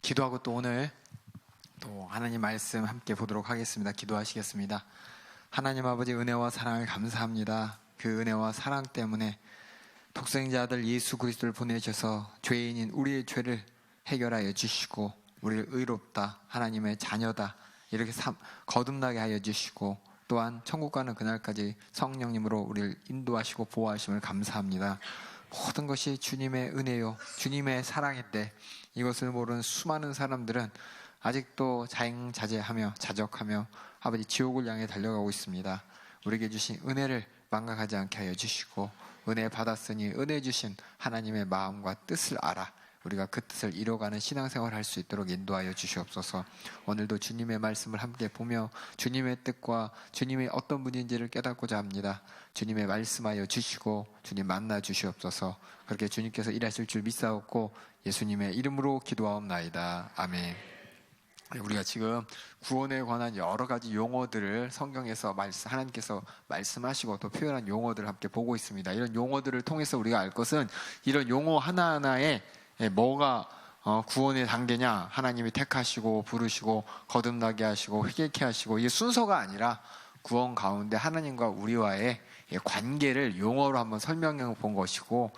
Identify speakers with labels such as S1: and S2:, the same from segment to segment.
S1: 기도하고 또 오늘 또 하나님 말씀 함께 보도록 하겠습니다. 기도하시겠습니다. 하나님 아버지, 은혜와 사랑을 감사합니다. 그 은혜와 사랑 때문에 독생자 아들 예수 그리스도를 보내셔서 죄인인 우리의 죄를 해결하여 주시고 우리를 의롭다, 하나님의 자녀다 이렇게 거듭나게 하여 주시고, 또한 천국 가는 그날까지 성령님으로 우리를 인도하시고 보호하심을 감사합니다. 모든 것이 주님의 은혜요, 주님의 사랑인데 이것을 모르는 수많은 사람들은 아직도 자행자제하며 자적하며 아버지 지옥을 향해 달려가고 있습니다. 우리에게 주신 은혜를 망각하지 않게 하여 주시고, 은혜 받았으니 은혜 주신 하나님의 마음과 뜻을 알아 우리가 그 뜻을 이뤄가는 신앙생활을 할 수 있도록 인도하여 주시옵소서. 오늘도 주님의 말씀을 함께 보며 주님의 뜻과 주님이 어떤 분인지를 깨닫고자 합니다. 주님의 말씀하여 주시고 주님 만나 주시옵소서. 그렇게 주님께서 일하실 줄 믿사옵고 예수님의 이름으로 기도하옵나이다. 아멘. 우리가 지금 구원에 관한 여러 가지 용어들을 성경에서 하나님께서 말씀하시고 또 표현한 용어들을 함께 보고 있습니다. 이런 용어들을 통해서 우리가 알 것은, 이런 용어 하나하나에 뭐가 구원의 단계냐, 하나님이 택하시고 부르시고 거듭나게 하시고 회개케 하시고, 이게 순서가 아니라 구원 가운데 하나님과 우리와의 관계를 용어로 한번 설명해 본 것이고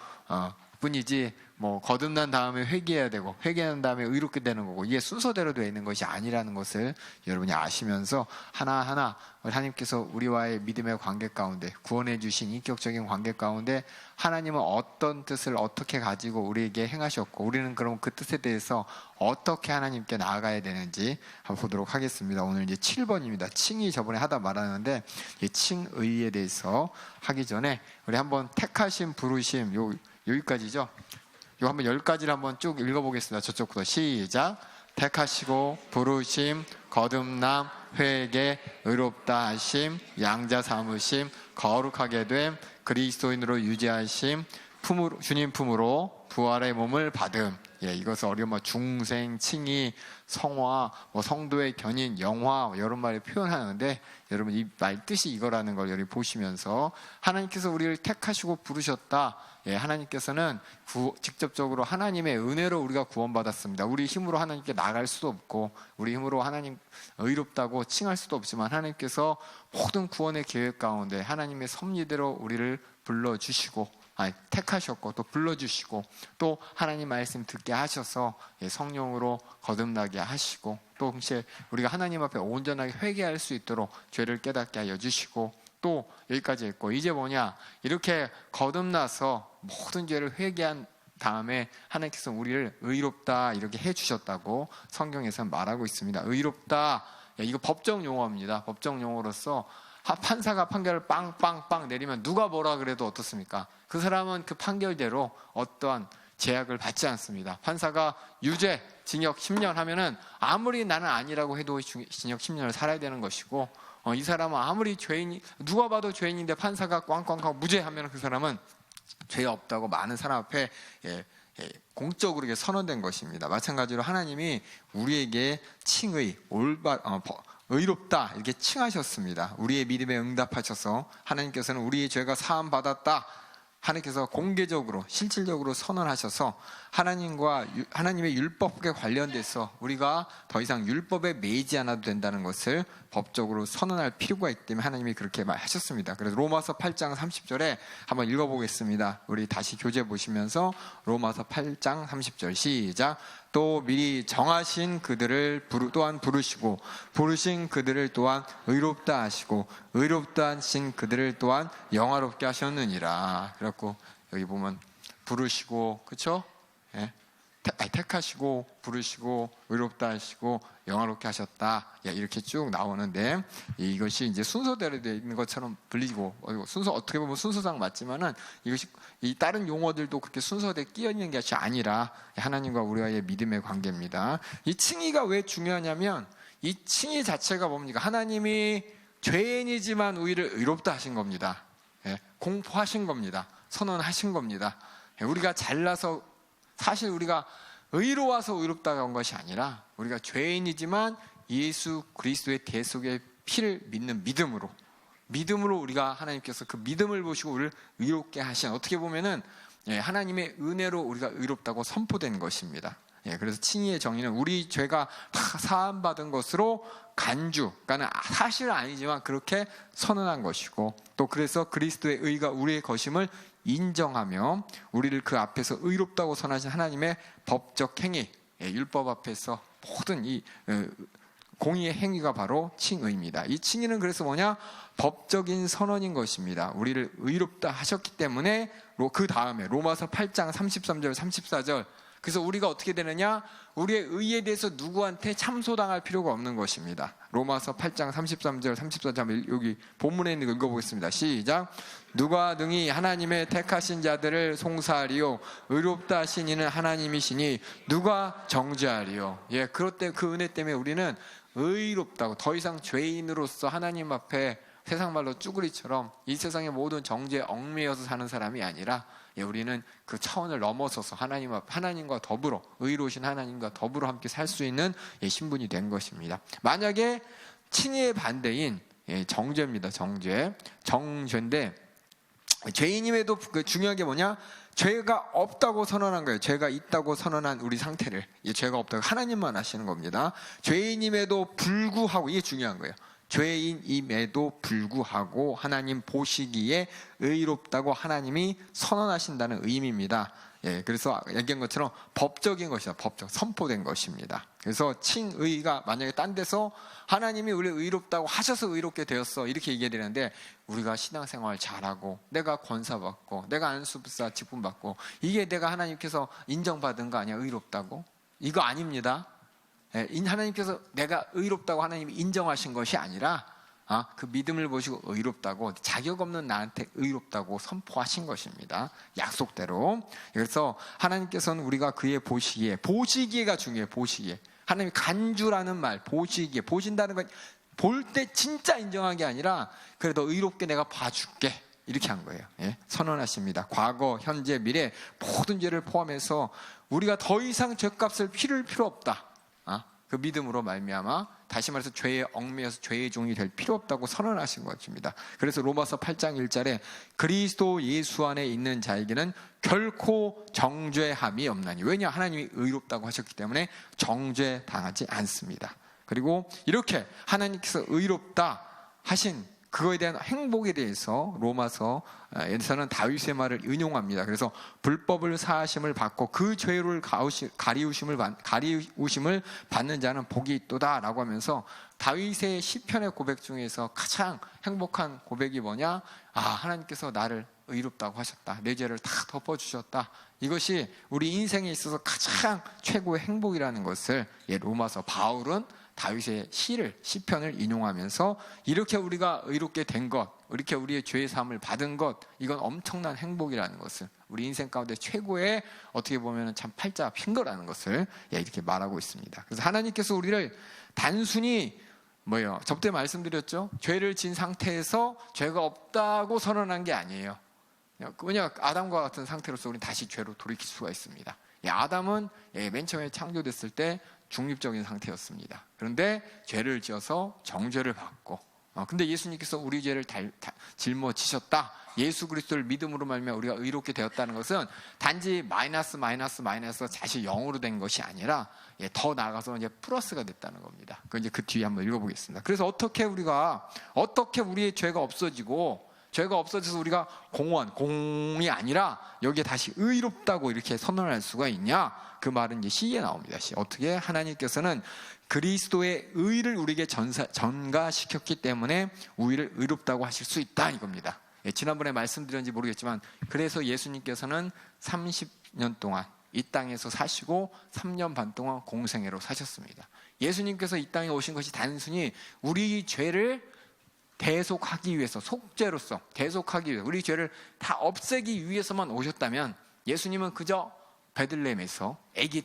S1: 뿐이지, 거듭난 다음에 회개해야 되고 회개한 다음에 의롭게 되는 거고, 이게 순서대로 되어 있는 것이 아니라는 것을 여러분이 아시면서 하나하나 하나님께서 우리와의 믿음의 관계 가운데, 구원해 주신 인격적인 관계 가운데 하나님은 어떤 뜻을 어떻게 가지고 우리에게 행하셨고, 우리는 그럼 그 뜻에 대해서 어떻게 하나님께 나아가야 되는지 한번 보도록 하겠습니다. 오늘 이제 7번입니다. 칭의 저번에 하다 말았는데, 이 칭의에 대해서 하기 전에 우리 한번 택하심, 부르심, 여기까지죠. 이거 한번 10가지를 한번 쭉 읽어보겠습니다. 저쪽부터 시작. 택하시고 부르심, 거듭남, 회개, 의롭다 하심, 양자 삼으심, 거룩하게 됨, 그리스도인으로 유지하심, 주님 품으로 부활의 몸을 받음. 이것을 어려운 중생, 칭의, 성화, 성도의 견인, 영화 여러 말을 표현하는데, 여러분 이 말 뜻이 이거라는 걸 여러분 보시면서, 하나님께서 우리를 택하시고 부르셨다. 하나님께서는 직접적으로 하나님의 은혜로 우리가 구원받았습니다. 우리 힘으로 하나님께 나갈 수도 없고 우리 힘으로 하나님 의롭다고 칭할 수도 없지만, 하나님께서 모든 구원의 계획 가운데 하나님의 섭리대로 우리를 불러주시고 택하셨고 또 불러주시고, 또 하나님 말씀 듣게 하셔서 성령으로 거듭나게 하시고, 또 동시에 우리가 하나님 앞에 온전하게 회개할 수 있도록 죄를 깨닫게 하여 주시고, 또 여기까지 했고, 이제 뭐냐, 이렇게 거듭나서 모든 죄를 회개한 다음에 하나님께서 우리를 의롭다 이렇게 해주셨다고 성경에서는 말하고 있습니다. 의롭다, 이거 법정 용어입니다. 법정 용어로서 판사가 판결을 빵빵빵 내리면 누가 뭐라 그래도 어떻습니까? 그 사람은 그 판결대로 어떠한 제약을 받지 않습니다. 판사가 유죄, 징역 10년 하면은 아무리 나는 아니라고 해도 징역 10년을 살아야 되는 것이고, 이 사람은 아무리 누가 봐도 죄인인데 판사가 꽝꽝꽝 무죄하면 그 사람은 죄 없다고 많은 사람 앞에 공적으로 이게 선언된 것입니다. 마찬가지로 하나님이 우리에게 칭의, 의롭다 이렇게 칭하셨습니다. 우리의 믿음에 응답하셔서 하나님께서는 우리의 죄가 사함 받았다, 하나님께서 공개적으로 실질적으로 선언하셔서 하나님의 율법에 관련돼서 우리가 더 이상 율법에 매이지 않아도 된다는 것을 법적으로 선언할 필요가 있기 때문에 하나님이 그렇게 말하셨습니다. 그래서 로마서 8장 30절에 한번 읽어보겠습니다. 우리 다시 교재 보시면서 로마서 8장 30절 시작. 또 미리 정하신 그들을 또한 부르시고, 부르신 그들을 또한 의롭다 하시고, 의롭다 하신 그들을 또한 영화롭게 하셨느니라. 그래갖고 여기 보면 부르시고, 그렇죠? 택하시고 부르시고 의롭다 하시고 영화롭게 하셨다, 이렇게 쭉 나오는데, 이것이 이제 순서대로 되어 있는 것처럼 불리고, 순서 어떻게 보면 순서상 맞지만은 이것이 이 다른 용어들도 그렇게 순서대로 끼어 있는 것이 아니라 하나님과 우리와의 믿음의 관계입니다. 이 칭의가 왜 중요하냐면, 이 칭의 자체가 뭡니까? 하나님이 죄인이지만 우리를 의롭다 하신 겁니다. 공포하신 겁니다. 선언하신 겁니다. 우리가 잘나서, 사실 우리가 의로워서 의롭다가 온 것이 아니라 우리가 죄인이지만 예수 그리스도의 대속의 피를 믿는 믿음으로 우리가 하나님께서 그 믿음을 보시고 우리를 의롭게 하신, 어떻게 보면은 하나님의 은혜로 우리가 의롭다고 선포된 것입니다. 그래서 칭의의 정의는 우리 죄가 다 사함받은 것으로 간주, 그러니까 사실은 아니지만 그렇게 선언한 것이고, 또 그래서 그리스도의 의가 우리의 것임을 인정하며 우리를 그 앞에서 의롭다고 선하신 하나님의 법적 행위, 율법 앞에서 모든 이 공의의 행위가 바로 칭의입니다. 이 칭의는 그래서 뭐냐? 법적인 선언인 것입니다. 우리를 의롭다 하셨기 때문에 그 다음에 로마서 8장 33절 34절, 그래서 우리가 어떻게 되느냐? 우리의 의에 대해서 누구한테 참소당할 필요가 없는 것입니다. 로마서 8장 33절 34절 여기 본문에 있는 거 읽어보겠습니다. 시작. 누가 능히 하나님의 택하신 자들을 송사하리요 의롭다 하신 이는 하나님이시니 누가 정죄하리요. 그럴 때 그 은혜 때문에 우리는 의롭다고, 더 이상 죄인으로서 하나님 앞에 세상 말로 쭈구리처럼 이 세상의 모든 정죄에 얽매여서 사는 사람이 아니라 우리는 그 차원을 넘어서서 하나님과 더불어, 의로우신 하나님과 더불어 함께 살 수 있는 신분이 된 것입니다. 만약에 칭의의 반대인 정죄입니다. 정죄인데 죄인임에도 중요한 게 뭐냐? 죄가 없다고 선언한 거예요. 죄가 있다고 선언한 우리 상태를, 죄가 없다고 하나님만 아시는 겁니다. 죄인임에도 불구하고, 이게 중요한 거예요. 죄인임에도 불구하고 하나님 보시기에 의롭다고 하나님이 선언하신다는 의미입니다. 그래서 얘기한 것처럼 법적인 것이다. 법적 선포된 것입니다. 그래서 칭의가 만약에 딴 데서 하나님이 우리 의롭다고 하셔서 의롭게 되었어 이렇게 얘기해야 되는데, 우리가 신앙생활 잘하고 내가 권사받고 내가 안수부사 직분받고 이게 내가 하나님께서 인정받은 거 아니야? 의롭다고? 이거 아닙니다. 하나님께서 내가 의롭다고 하나님이 인정하신 것이 아니라 그 믿음을 보시고 의롭다고, 자격 없는 나한테 의롭다고 선포하신 것입니다. 약속대로. 그래서 하나님께서는 우리가 그의 보시기에가 중요해요. 보시기에. 하나님이 간주라는 말, 보시기에, 보신다는 건 볼 때 진짜 인정한 게 아니라 그래도 의롭게 내가 봐줄게 이렇게 한 거예요. 선언하십니다. 과거, 현재, 미래 모든 죄를 포함해서 우리가 더 이상 죄값을 필요 없다. 그 믿음으로 말미암아, 다시 말해서 죄에 얽매여서 죄의 종이 될 필요 없다고 선언하신 것입니다. 그래서 로마서 8장 1절에 그리스도 예수 안에 있는 자에게는 결코 정죄함이 없나니, 왜냐? 하나님이 의롭다고 하셨기 때문에 정죄당하지 않습니다. 그리고 이렇게 하나님께서 의롭다 하신 그거에 대한 행복에 대해서 로마서에서는 다윗의 말을 인용합니다. 그래서 불법을 사하심을 받고 그 죄를 가리우심을 받는 자는 복이 있도다 라고 하면서, 다윗의 시편의 고백 중에서 가장 행복한 고백이 뭐냐? 하나님께서 나를 의롭다고 하셨다, 내 죄를 다 덮어주셨다, 이것이 우리 인생에 있어서 가장 최고의 행복이라는 것을 로마서 바울은 다윗의 시편을 인용하면서, 이렇게 우리가 의롭게 된 것, 이렇게 우리의 죄의 사함을 받은 것, 이건 엄청난 행복이라는 것을, 우리 인생 가운데 최고의, 어떻게 보면 참 팔자 핀 거라는 것을 이렇게 말하고 있습니다. 그래서 하나님께서 우리를 단순히 접대 말씀드렸죠. 죄를 진 상태에서 죄가 없다고 선언한 게 아니에요. 그냥 아담과 같은 상태로서 우리는 다시 죄로 돌이킬 수가 있습니다. 아담은 맨 처음에 창조됐을 때 중립적인 상태였습니다. 그런데 죄를 지어서 정죄를 받고, 근데 예수님께서 우리 죄를 짊어지셨다. 예수 그리스도를 믿음으로 말미암아 우리가 의롭게 되었다는 것은 단지 마이너스 다시 0으로 된 것이 아니라 더 나아가서 이제 플러스가 됐다는 겁니다. 그 뒤에 한번 읽어보겠습니다. 그래서 어떻게 우리의 죄가 없어지고, 죄가 없어져서 우리가 공이 아니라 여기에 다시 의롭다고 이렇게 선언할 수가 있냐? 그 말은 이제 시에 나옵니다. 어떻게? 하나님께서는 그리스도의 의를 우리에게 전가시켰기 때문에 우리를 의롭다고 하실 수 있다 이겁니다. 지난번에 말씀드렸는지 모르겠지만, 그래서 예수님께서는 30년 동안 이 땅에서 사시고 3년 반 동안 공생애로 사셨습니다. 예수님께서 이 땅에 오신 것이 단순히 우리 죄를 대속하기 위해서, 속죄로서 대속하기 위해서, 우리 죄를 다 없애기 위해서만 오셨다면, 예수님은 그저 베들레헴에서 아기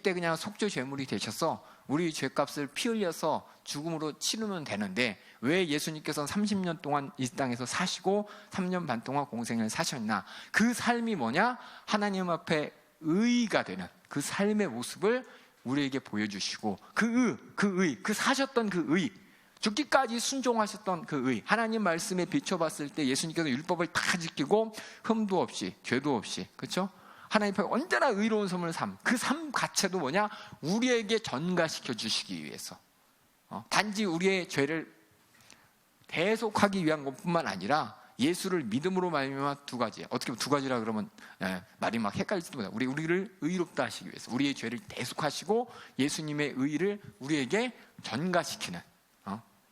S1: 때 그냥 속죄 제물이 되셔서 우리 죄값을 피 흘려서 죽음으로 치르면 되는데, 왜 예수님께서는 30년 동안 이 땅에서 사시고 3년 반 동안 공생을 사셨나? 그 삶이 뭐냐? 하나님 앞에 의가 되는 그 삶의 모습을 우리에게 보여주시고, 그 사셨던 그 의, 죽기까지 순종하셨던 그 의, 하나님 말씀에 비춰봤을 때 예수님께서 율법을 다 지키고 흠도 없이 죄도 없이, 그렇죠? 하나님 앞에 언제나 의로운 삶을 그 삶 자체도 뭐냐? 우리에게 전가시켜 주시기 위해서, 단지 우리의 죄를 대속하기 위한 것뿐만 아니라 예수를 믿음으로 말미암아 두 가지, 어떻게 보면 두 가지라 그러면 말이 막 헷갈릴지도 몰라요. 우리를 의롭다 하시기 위해서, 우리의 죄를 대속하시고 예수님의 의를 우리에게 전가시키는,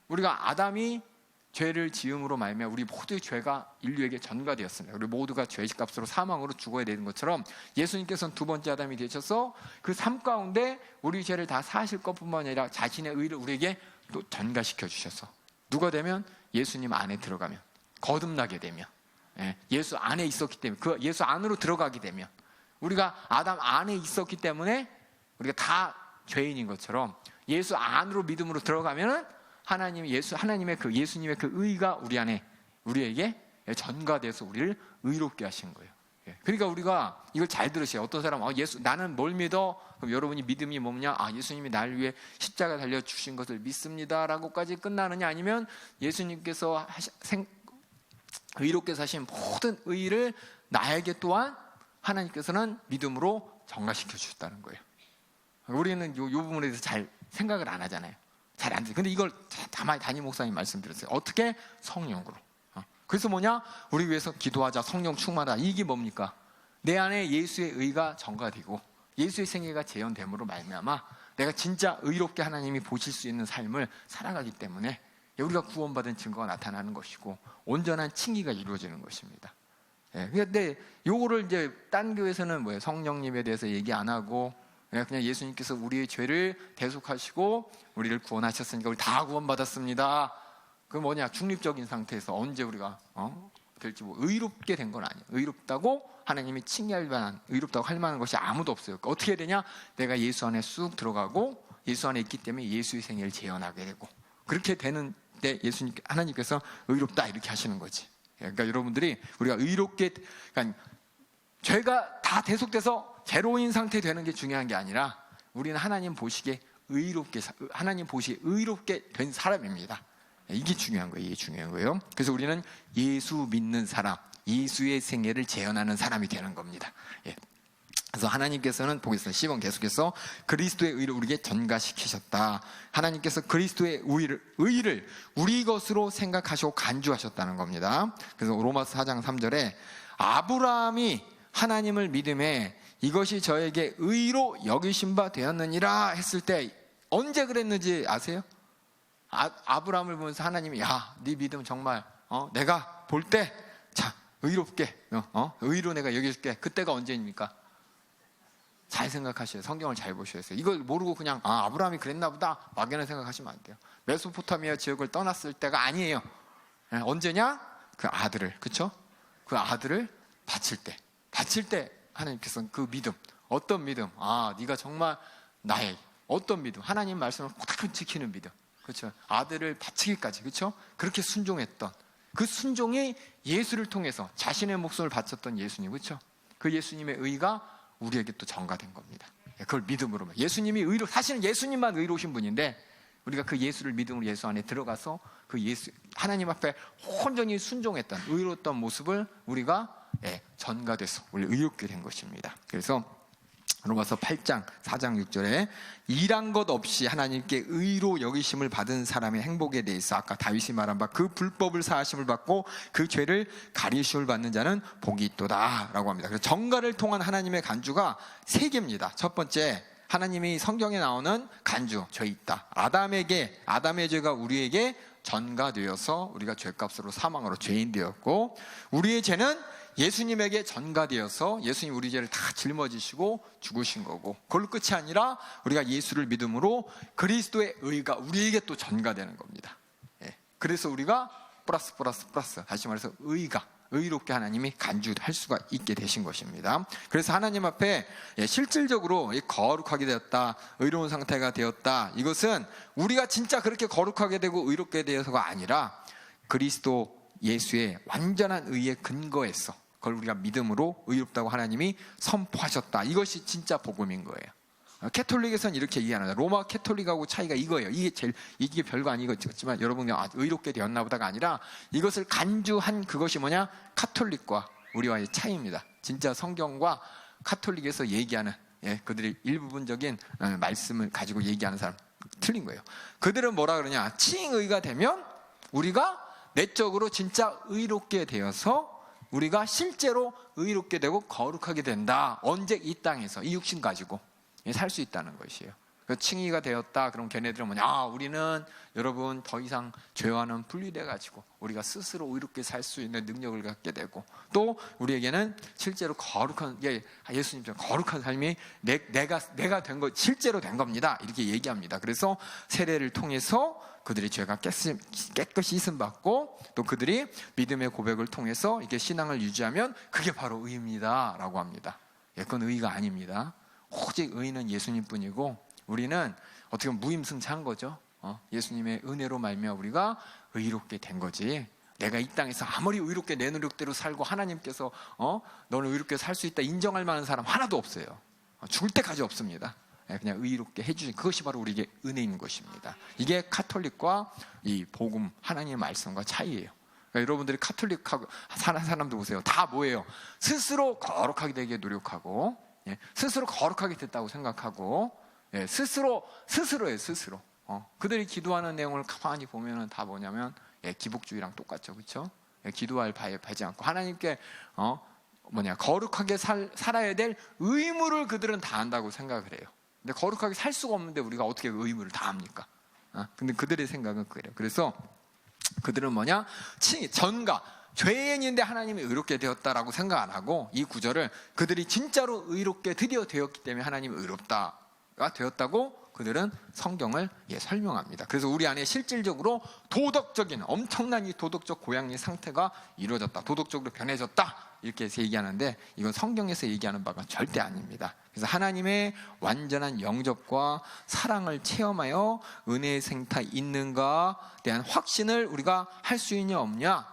S1: 우리가 아담이 죄를 지음으로 말미암아 우리 모두의 죄가 인류에게 전가되었습니다. 우리 모두가 죄값으로 사망으로 죽어야 되는 것처럼 예수님께서는 두 번째 아담이 되셔서 그 삶 가운데 우리 죄를 다 사실 것뿐만 아니라 자신의 의를 우리에게 또 전가시켜 주셔서, 누가 되면 예수님 안에 들어가면, 거듭나게 되면, 예수 안에 있었기 때문에, 그 예수 안으로 들어가게 되면, 우리가 아담 안에 있었기 때문에 우리가 다 죄인인 것처럼 예수 안으로 믿음으로 들어가면은 하나님의 그 예수님의 그 의가 우리 안에, 우리에게 전가돼서 우리를 의롭게 하신 거예요. 그러니까 우리가 이걸 잘 들으세요. 어떤 사람은 나는 뭘 믿어? 그럼 여러분이 믿음이 뭐냐? 예수님이 날 위해 십자가 달려 주신 것을 믿습니다라고까지 끝나느냐, 아니면 예수님께서 의롭게 사신 모든 의를 나에게 또한 하나님께서는 믿음으로 전가시켜 주셨다는 거예요. 우리는 이 부분에 대해서 잘 생각을 안 하잖아요. 잘 안 돼요. 근데 이걸 담임 목사님 말씀드렸어요. 어떻게? 성령으로. 그래서 뭐냐? 우리 위해서 기도하자, 성령 충만하다. 이게 뭡니까? 내 안에 예수의 의가 전가되고 예수의 생애가 재현됨으로 말미암아 내가 진짜 의롭게 하나님이 보실 수 있는 삶을 살아가기 때문에 우리가 구원받은 증거가 나타나는 것이고 온전한 칭의가 이루어지는 것입니다. 근데 요거를 이제 딴 교회에서는 뭐예요? 성령님에 대해서 얘기 안 하고 그냥 예수님께서 우리의 죄를 대속하시고 우리를 구원하셨으니까 우리 다 구원받았습니다. 그 뭐냐? 중립적인 상태에서 언제 우리가 될지 의롭게 된 건 아니에요. 의롭다고 하나님이 칭의할 만한, 의롭다고 할 만한 것이 아무도 없어요. 그러니까 어떻게 되냐? 내가 예수 안에 쑥 들어가고 예수 안에 있기 때문에 예수의 생애를 재현하게 되고, 그렇게 되는데 하나님께서 의롭다 이렇게 하시는 거지. 그러니까 여러분들이 우리가 의롭게, 그러니까 죄가 다 대속돼서 제로인 상태 되는 게 중요한 게 아니라 우리는 하나님 보시기에 의롭게 된 사람입니다. 이게 중요한 거예요. 이게 중요한 거예요. 그래서 우리는 예수 믿는 사람, 예수의 생애를 재현하는 사람이 되는 겁니다. 그래서 하나님께서는 보겠습니다. 10번 계속해서 그리스도의 의를 우리에게 전가시키셨다. 하나님께서 그리스도의 의를 우리 것으로 생각하시고 간주하셨다는 겁니다. 그래서 로마서 4장 3절에 아브라함이 하나님을 믿음에 이것이 저에게 의로 여기신 바 되었느니라 했을 때 언제 그랬는지 아세요? 아브라함을 보면서 하나님이 네 믿음 정말 내가 볼 때 자 의롭게 의로 내가 여겨줄게. 그때가 언제입니까? 잘 생각하셔요. 성경을 잘 보셔야 돼요. 이걸 모르고 그냥 아브라함이 그랬나 보다 막연히 생각하시면 안 돼요. 메소포타미아 지역을 떠났을 때가 아니에요. 언제냐? 그 아들을, 그렇죠? 그 아들을 바칠 때 하나님께서는 그 믿음, 어떤 믿음? 네가 정말 나의 어떤 믿음? 하나님 말씀을 꼭 지키는 믿음, 그렇죠? 아들을 바치기까지, 그렇죠? 그렇게 순종했던 그 순종이 예수를 통해서 자신의 목숨을 바쳤던 예수님, 그렇죠? 그 예수님의 의가 우리에게 또 전가된 겁니다. 그걸 믿음으로. 예수님이 사실은 예수님만 의로우신 분인데 우리가 그 예수를 믿음으로 예수 안에 들어가서 그 하나님 앞에 온전히 순종했던 의로웠던 모습을 우리가 전가돼서 우리 의롭게 된 것입니다. 그래서 로마서 8장 4장 6절에 일한 것 없이 하나님께 의로 여기심을 받은 사람의 행복에 대해서 아까 다윗이 말한 바 그 불법을 사하심을 받고 그 죄를 가리심을 받는 자는 복이 있도다 라고 합니다. 그래서 전가를 통한 하나님의 간주가 3개입니다. 첫 번째, 하나님이 성경에 나오는 간주, 죄 있다. 아담의 죄가 우리에게 전가되어서 우리가 죄값으로 사망으로 죄인 되었고, 우리의 죄는 예수님에게 전가되어서 예수님 우리 죄를 다 짊어지시고 죽으신 거고, 그걸로 끝이 아니라 우리가 예수를 믿음으로 그리스도의 의가 우리에게 또 전가되는 겁니다. 그래서 우리가 플러스 다시 말해서 의롭게 하나님이 간주할 수가 있게 되신 것입니다. 그래서 하나님 앞에 실질적으로 거룩하게 되었다, 의로운 상태가 되었다, 이것은 우리가 진짜 그렇게 거룩하게 되고 의롭게 되어서가 아니라 그리스도 예수의 완전한 의의 근거에서 그걸 우리가 믿음으로 의롭다고 하나님이 선포하셨다. 이것이 진짜 복음인 거예요. 캐톨릭에서는 이렇게 이해합니다. 로마 캐톨릭하고 차이가 이거예요. 이게 별거 아니겠지만 여러분이 의롭게 되었나 보다가 아니라 이것을 간주한 그것이 뭐냐? 카톨릭과 우리와의 차이입니다. 진짜 성경과 카톨릭에서 얘기하는 그들의 일부분적인 말씀을 가지고 얘기하는 사람 틀린 거예요. 그들은 뭐라 그러냐? 칭의가 되면 우리가 내적으로 진짜 의롭게 되어서 우리가 실제로 의롭게 되고 거룩하게 된다. 언제? 이 땅에서 이 육신 가지고 살 수 있다는 것이에요. 칭의가 되었다. 그럼 걔네들은 뭐냐? 우리는 여러분 더 이상 죄와는 분리돼 가지고 우리가 스스로 의롭게 살 수 있는 능력을 갖게 되고, 또 우리에게는 실제로 거룩한, 예수님처럼 거룩한 삶이 내가 된 거, 실제로 된 겁니다. 이렇게 얘기합니다. 그래서 세례를 통해서 그들의 죄가 깨끗이 씻음받고, 또 그들이 믿음의 고백을 통해서 이렇게 신앙을 유지하면 그게 바로 의입니다 라고 합니다. 그건 의가 아닙니다. 오직 의는 예수님뿐이고, 우리는 어떻게 보면 무임승차한 거죠. 예수님의 은혜로 말미암아 우리가 의롭게 된 거지, 내가 이 땅에서 아무리 의롭게 내 노력대로 살고 하나님께서 너는 의롭게 살 수 있다 인정할 만한 사람 하나도 없어요. 죽을 때까지 없습니다. 그냥 의롭게 해주신 그것이 바로 우리에게 은혜인 것입니다. 이게 카톨릭과 이 복음 하나님의 말씀과 차이예요. 그러니까 여러분들이 카톨릭하고 사는 사람들 보세요. 다 뭐예요? 스스로 거룩하게 되게 노력하고, 스스로 거룩하게 됐다고 생각하고, 스스로예요, 스스로. 그들이 기도하는 내용을 가만히 보면은 다 뭐냐면 기복주의랑 똑같죠, 그렇죠? 기도할 바에 배지 않고 하나님께 거룩하게 살아야 될 의무를 그들은 다 한다고 생각을 해요. 근데 거룩하게 살 수가 없는데 우리가 어떻게 그 의무를 다 합니까? 근데 그들의 생각은 그래요. 그래서 그들은 전가 죄인인데 하나님이 의롭게 되었다라고 생각 안 하고, 이 구절을 그들이 진짜로 의롭게 드디어 되었기 때문에 하나님이 의롭다가 되었다고 그들은 성경을 설명합니다. 그래서 우리 안에 실질적으로 도덕적인 엄청난 이 도덕적 고양이 상태가 이루어졌다, 도덕적으로 변해졌다, 이렇게 해서 얘기하는데, 이건 성경에서 얘기하는 바가 절대 아닙니다. 그래서 하나님의 완전한 영접과 사랑을 체험하여 은혜의 생태 있는가에 대한 확신을 우리가 할 수 있냐 없냐,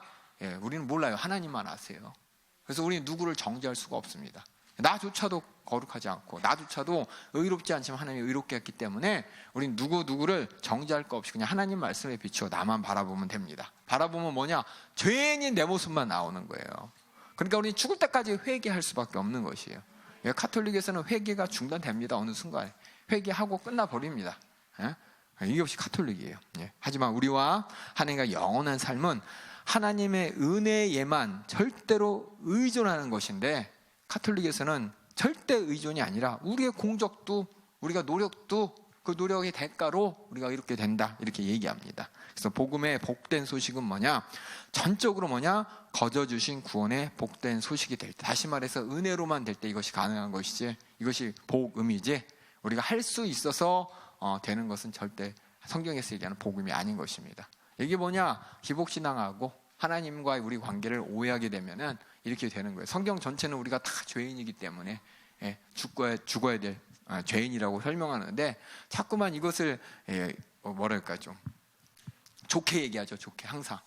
S1: 우리는 몰라요. 하나님만 아세요. 그래서 우리는 누구를 정죄할 수가 없습니다. 나조차도 거룩하지 않고, 나조차도 의롭지 않지만 하나님이 의롭게 했기 때문에 우리는 누구를 정죄할 거 없이 그냥 하나님 말씀에 비추어 나만 바라보면 됩니다. 바라보면 뭐냐? 죄인인 내 모습만 나오는 거예요. 그러니까 우리는 죽을 때까지 회개할 수밖에 없는 것이에요. 카톨릭에서는 회개가 중단됩니다. 어느 순간에 회개하고 끝나버립니다. 이게 역시 카톨릭이에요. 하지만 우리와 하나님과 영원한 삶은 하나님의 은혜에만 절대로 의존하는 것인데, 카톨릭에서는 절대 의존이 아니라 우리의 공적도, 우리가 노력도, 그 노력의 대가로 우리가 이렇게 된다, 이렇게 얘기합니다. 그래서 복음의 복된 소식은 뭐냐? 전적으로 뭐냐? 거저 주신 구원의 복된 소식이 될 때, 다시 말해서 은혜로만 될 때 이것이 가능한 것이지, 이것이 복음이지, 우리가 할 수 있어서 되는 것은 절대 성경에서 얘기하는 복음이 아닌 것입니다. 이게 뭐냐? 기복신앙하고 하나님과의 우리 관계를 오해하게 되면은 이렇게 되는 거예요. 성경 전체는 우리가 다 죄인이기 때문에 죽어야 될 죄인이라고 설명하는데, 자꾸만 이것을 좀 좋게 얘기하죠. 좋게, 항상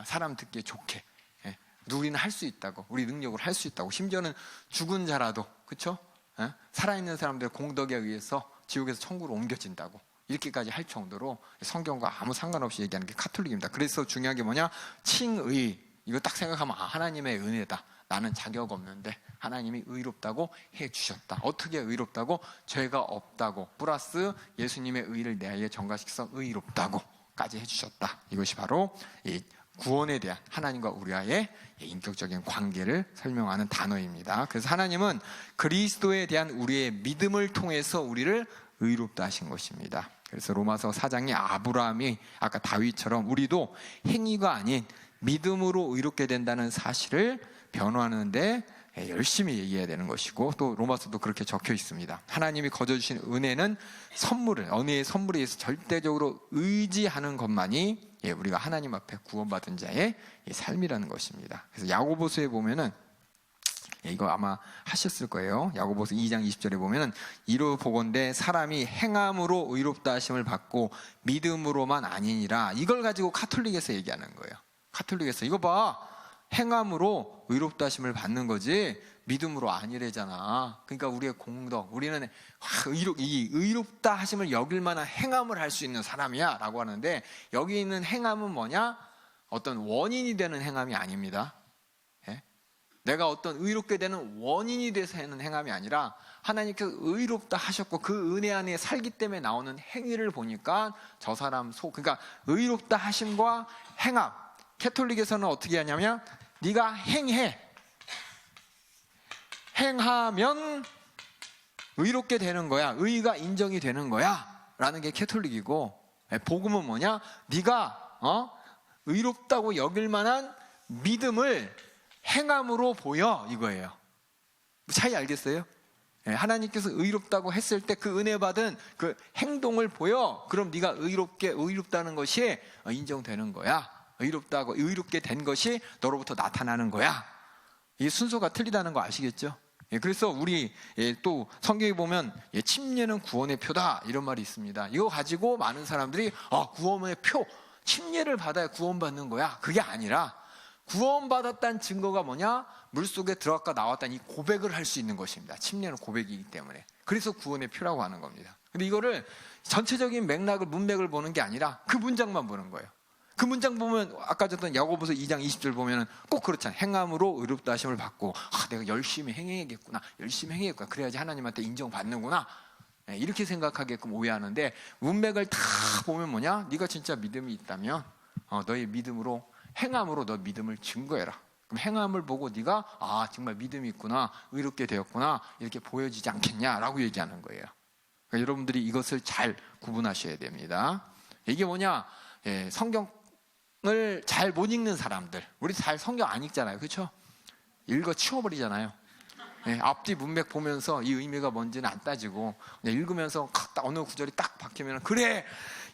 S1: 사람 듣기에 좋게. 우리는 할 수 있다고, 우리 능력으로 할 수 있다고, 심지어는 죽은 자라도, 그렇죠? 살아있는 사람들의 공덕에 의해서 지옥에서 천국으로 옮겨진다고, 이렇게까지 할 정도로 성경과 아무 상관없이 얘기하는 게 카톨릭입니다. 그래서 중요한 게 뭐냐? 칭의. 이거 딱 생각하면 하나님의 은혜다. 나는 자격 없는데 하나님이 의롭다고 해주셨다. 어떻게 의롭다고? 죄가 없다고, 플러스 예수님의 의를 내에 전가시켜서 의롭다고까지 해주셨다. 이것이 바로 이 구원에 대한 하나님과 우리와의 인격적인 관계를 설명하는 단어입니다. 그래서 하나님은 그리스도에 대한 우리의 믿음을 통해서 우리를 의롭다 하신 것입니다. 그래서 로마서 4장에 아브라함이 아까 다윗처럼 우리도 행위가 아닌 믿음으로 의롭게 된다는 사실을 변호하는데 열심히 얘기해야 되는 것이고, 또 로마서도 그렇게 적혀 있습니다. 하나님이 거저 주신 은혜는 은혜의 선물에 의해서 절대적으로 의지하는 것만이 우리가 하나님 앞에 구원받은 자의 삶이라는 것입니다. 그래서 야고보서에 보면은, 이거 아마 하셨을 거예요. 야고보서 2장 20절에 보면은, 이로 보건대 사람이 행함으로 의롭다 하심을 받고 믿음으로만 아니니라. 이걸 가지고 카톨릭에서 얘기하는 거예요. 카톨릭에서 이거 봐, 행함으로 의롭다 하심을 받는 거지 믿음으로 아니래잖아. 그러니까 우리의 공덕, 우리는 이 의롭다 하심을 여길 만한 행함을 할 수 있는 사람이야 라고 하는데, 여기 있는 행함은 뭐냐? 어떤 원인이 되는 행함이 아닙니다. 내가 어떤 의롭게 되는 원인이 돼서 하는 행함이 아니라 하나님께서 의롭다 하셨고 그 은혜 안에 살기 때문에 나오는 행위를 보니까 저 사람 그러니까 의롭다 하심과 행함. 캐톨릭에서는 어떻게 하냐면 네가 행하면 의롭게 되는 거야. 의가 인정이 되는 거야 라는 게 캐톨릭이고, 복음은 뭐냐? 네가 의롭다고 여길 만한 믿음을 행함으로 보여, 이거예요. 차이 알겠어요? 하나님께서 의롭다고 했을 때 그 은혜 받은 그 행동을 보여. 그럼 네가 의롭다는 것이 인정되는 거야. 의롭게 된 것이 너로부터 나타나는 거야. 이 순서가 틀리다는 거 아시겠죠? 그래서 우리 또 성경에 보면 침례는 구원의 표다 이런 말이 있습니다. 이거 가지고 많은 사람들이 구원의 표, 침례를 받아야 구원받는 거야. 그게 아니라 구원받았다는 증거가 뭐냐? 물속에 들어갔다 나왔다는 이 고백을 할 수 있는 것입니다. 침례는 고백이기 때문에. 그래서 구원의 표라고 하는 겁니다. 근데 이거를 전체적인 문맥을 보는 게 아니라 그 문장만 보는 거예요. 그 문장 보면 아까 줬던 야고보서 2장 20절 보면은 꼭 그렇잖아요. 행함으로 의롭다 하심을 받고 내가 열심히 행해야겠구나. 열심히 행해야겠구나. 그래야지 하나님한테 인정받는구나. 이렇게 생각하게끔 오해하는데, 문맥을 다 보면 뭐냐? 네가 진짜 믿음이 있다면 너의 믿음으로, 행함으로 너 믿음을 증거해라. 그럼 행함을 보고 네가 정말 믿음이 있구나, 의롭게 되었구나 이렇게 보여지지 않겠냐라고 얘기하는 거예요. 그러니까 여러분들이 이것을 잘 구분하셔야 됩니다. 이게 뭐냐? 성경을 잘 못 읽는 사람들, 우리 잘 성경 안 읽잖아요, 그렇죠? 읽어 치워버리잖아요. 앞뒤 문맥 보면서 이 의미가 뭔지는 안 따지고 그냥 읽으면서 딱 어느 구절이 딱 박히면 그래,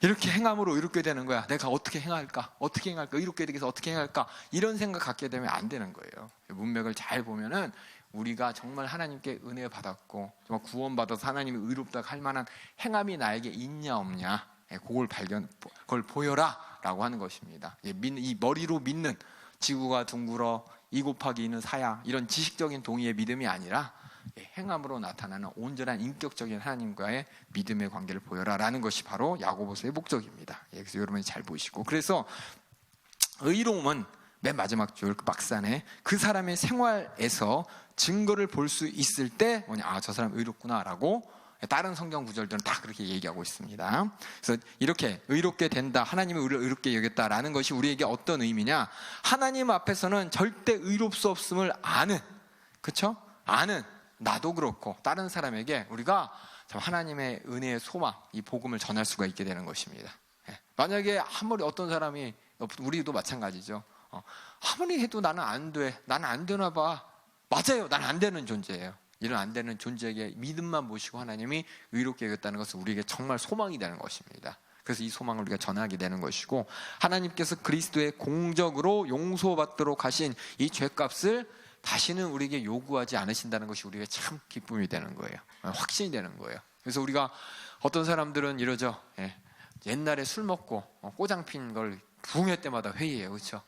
S1: 이렇게 행함으로 이렇게 되는 거야. 내가 어떻게 행할까? 의롭게 되기 위해서 어떻게 행할까? 이런 생각 갖게 되면 안 되는 거예요. 문맥을 잘 보면은 우리가 정말 하나님께 은혜 받았고 정말 구원받아서 하나님이 의롭다 할 만한 행함이 나에게 있냐 없냐, 그걸 보여라 라고 하는 것입니다. 이 머리로 믿는 지구가 둥글어 2 곱하기 2는 4야 이런 지식적인 동의의 믿음이 아니라 행함으로 나타나는 온전한 인격적인 하나님과의 믿음의 관계를 보여라 라는 것이 바로 야고보서의 목적입니다. 그래서 여러분이 잘 보시고, 그래서 의로움은 맨 마지막 줄 막산에 그 사람의 생활에서 증거를 볼 수 있을 때 저 사람 의롭구나 라고 다른 성경 구절들은 다 그렇게 얘기하고 있습니다. 그래서 이렇게 의롭게 된다, 하나님이 우리를 의롭게 여겼다라는 것이 우리에게 어떤 의미냐? 하나님 앞에서는 절대 의롭 수 없음을 아는, 그렇죠? 아는 나도 그렇고 다른 사람에게 우리가 하나님의 은혜의 소망, 이 복음을 전할 수가 있게 되는 것입니다. 만약에 아무리 어떤 사람이, 우리도 마찬가지죠. 아무리 해도 나는 안 되나 봐. 맞아요, 나는 안 되는 존재예요. 이런 안 되는 존재에게 믿음만 모시고 하나님이 의롭게 여겼다는 것은 우리에게 정말 소망이 되는 것입니다. 그래서 이 소망을 우리가 전하게 되는 것이고, 하나님께서 그리스도의 공적으로 용서받도록 하신 이 죄값을 다시는 우리에게 요구하지 않으신다는 것이 우리에게 참 기쁨이 되는 거예요. 확신이 되는 거예요. 그래서 우리가 어떤 사람들은 이러죠. 옛날에 술 먹고 꼬장 핀 걸 부흥회 때마다 회의해요, 그렇죠?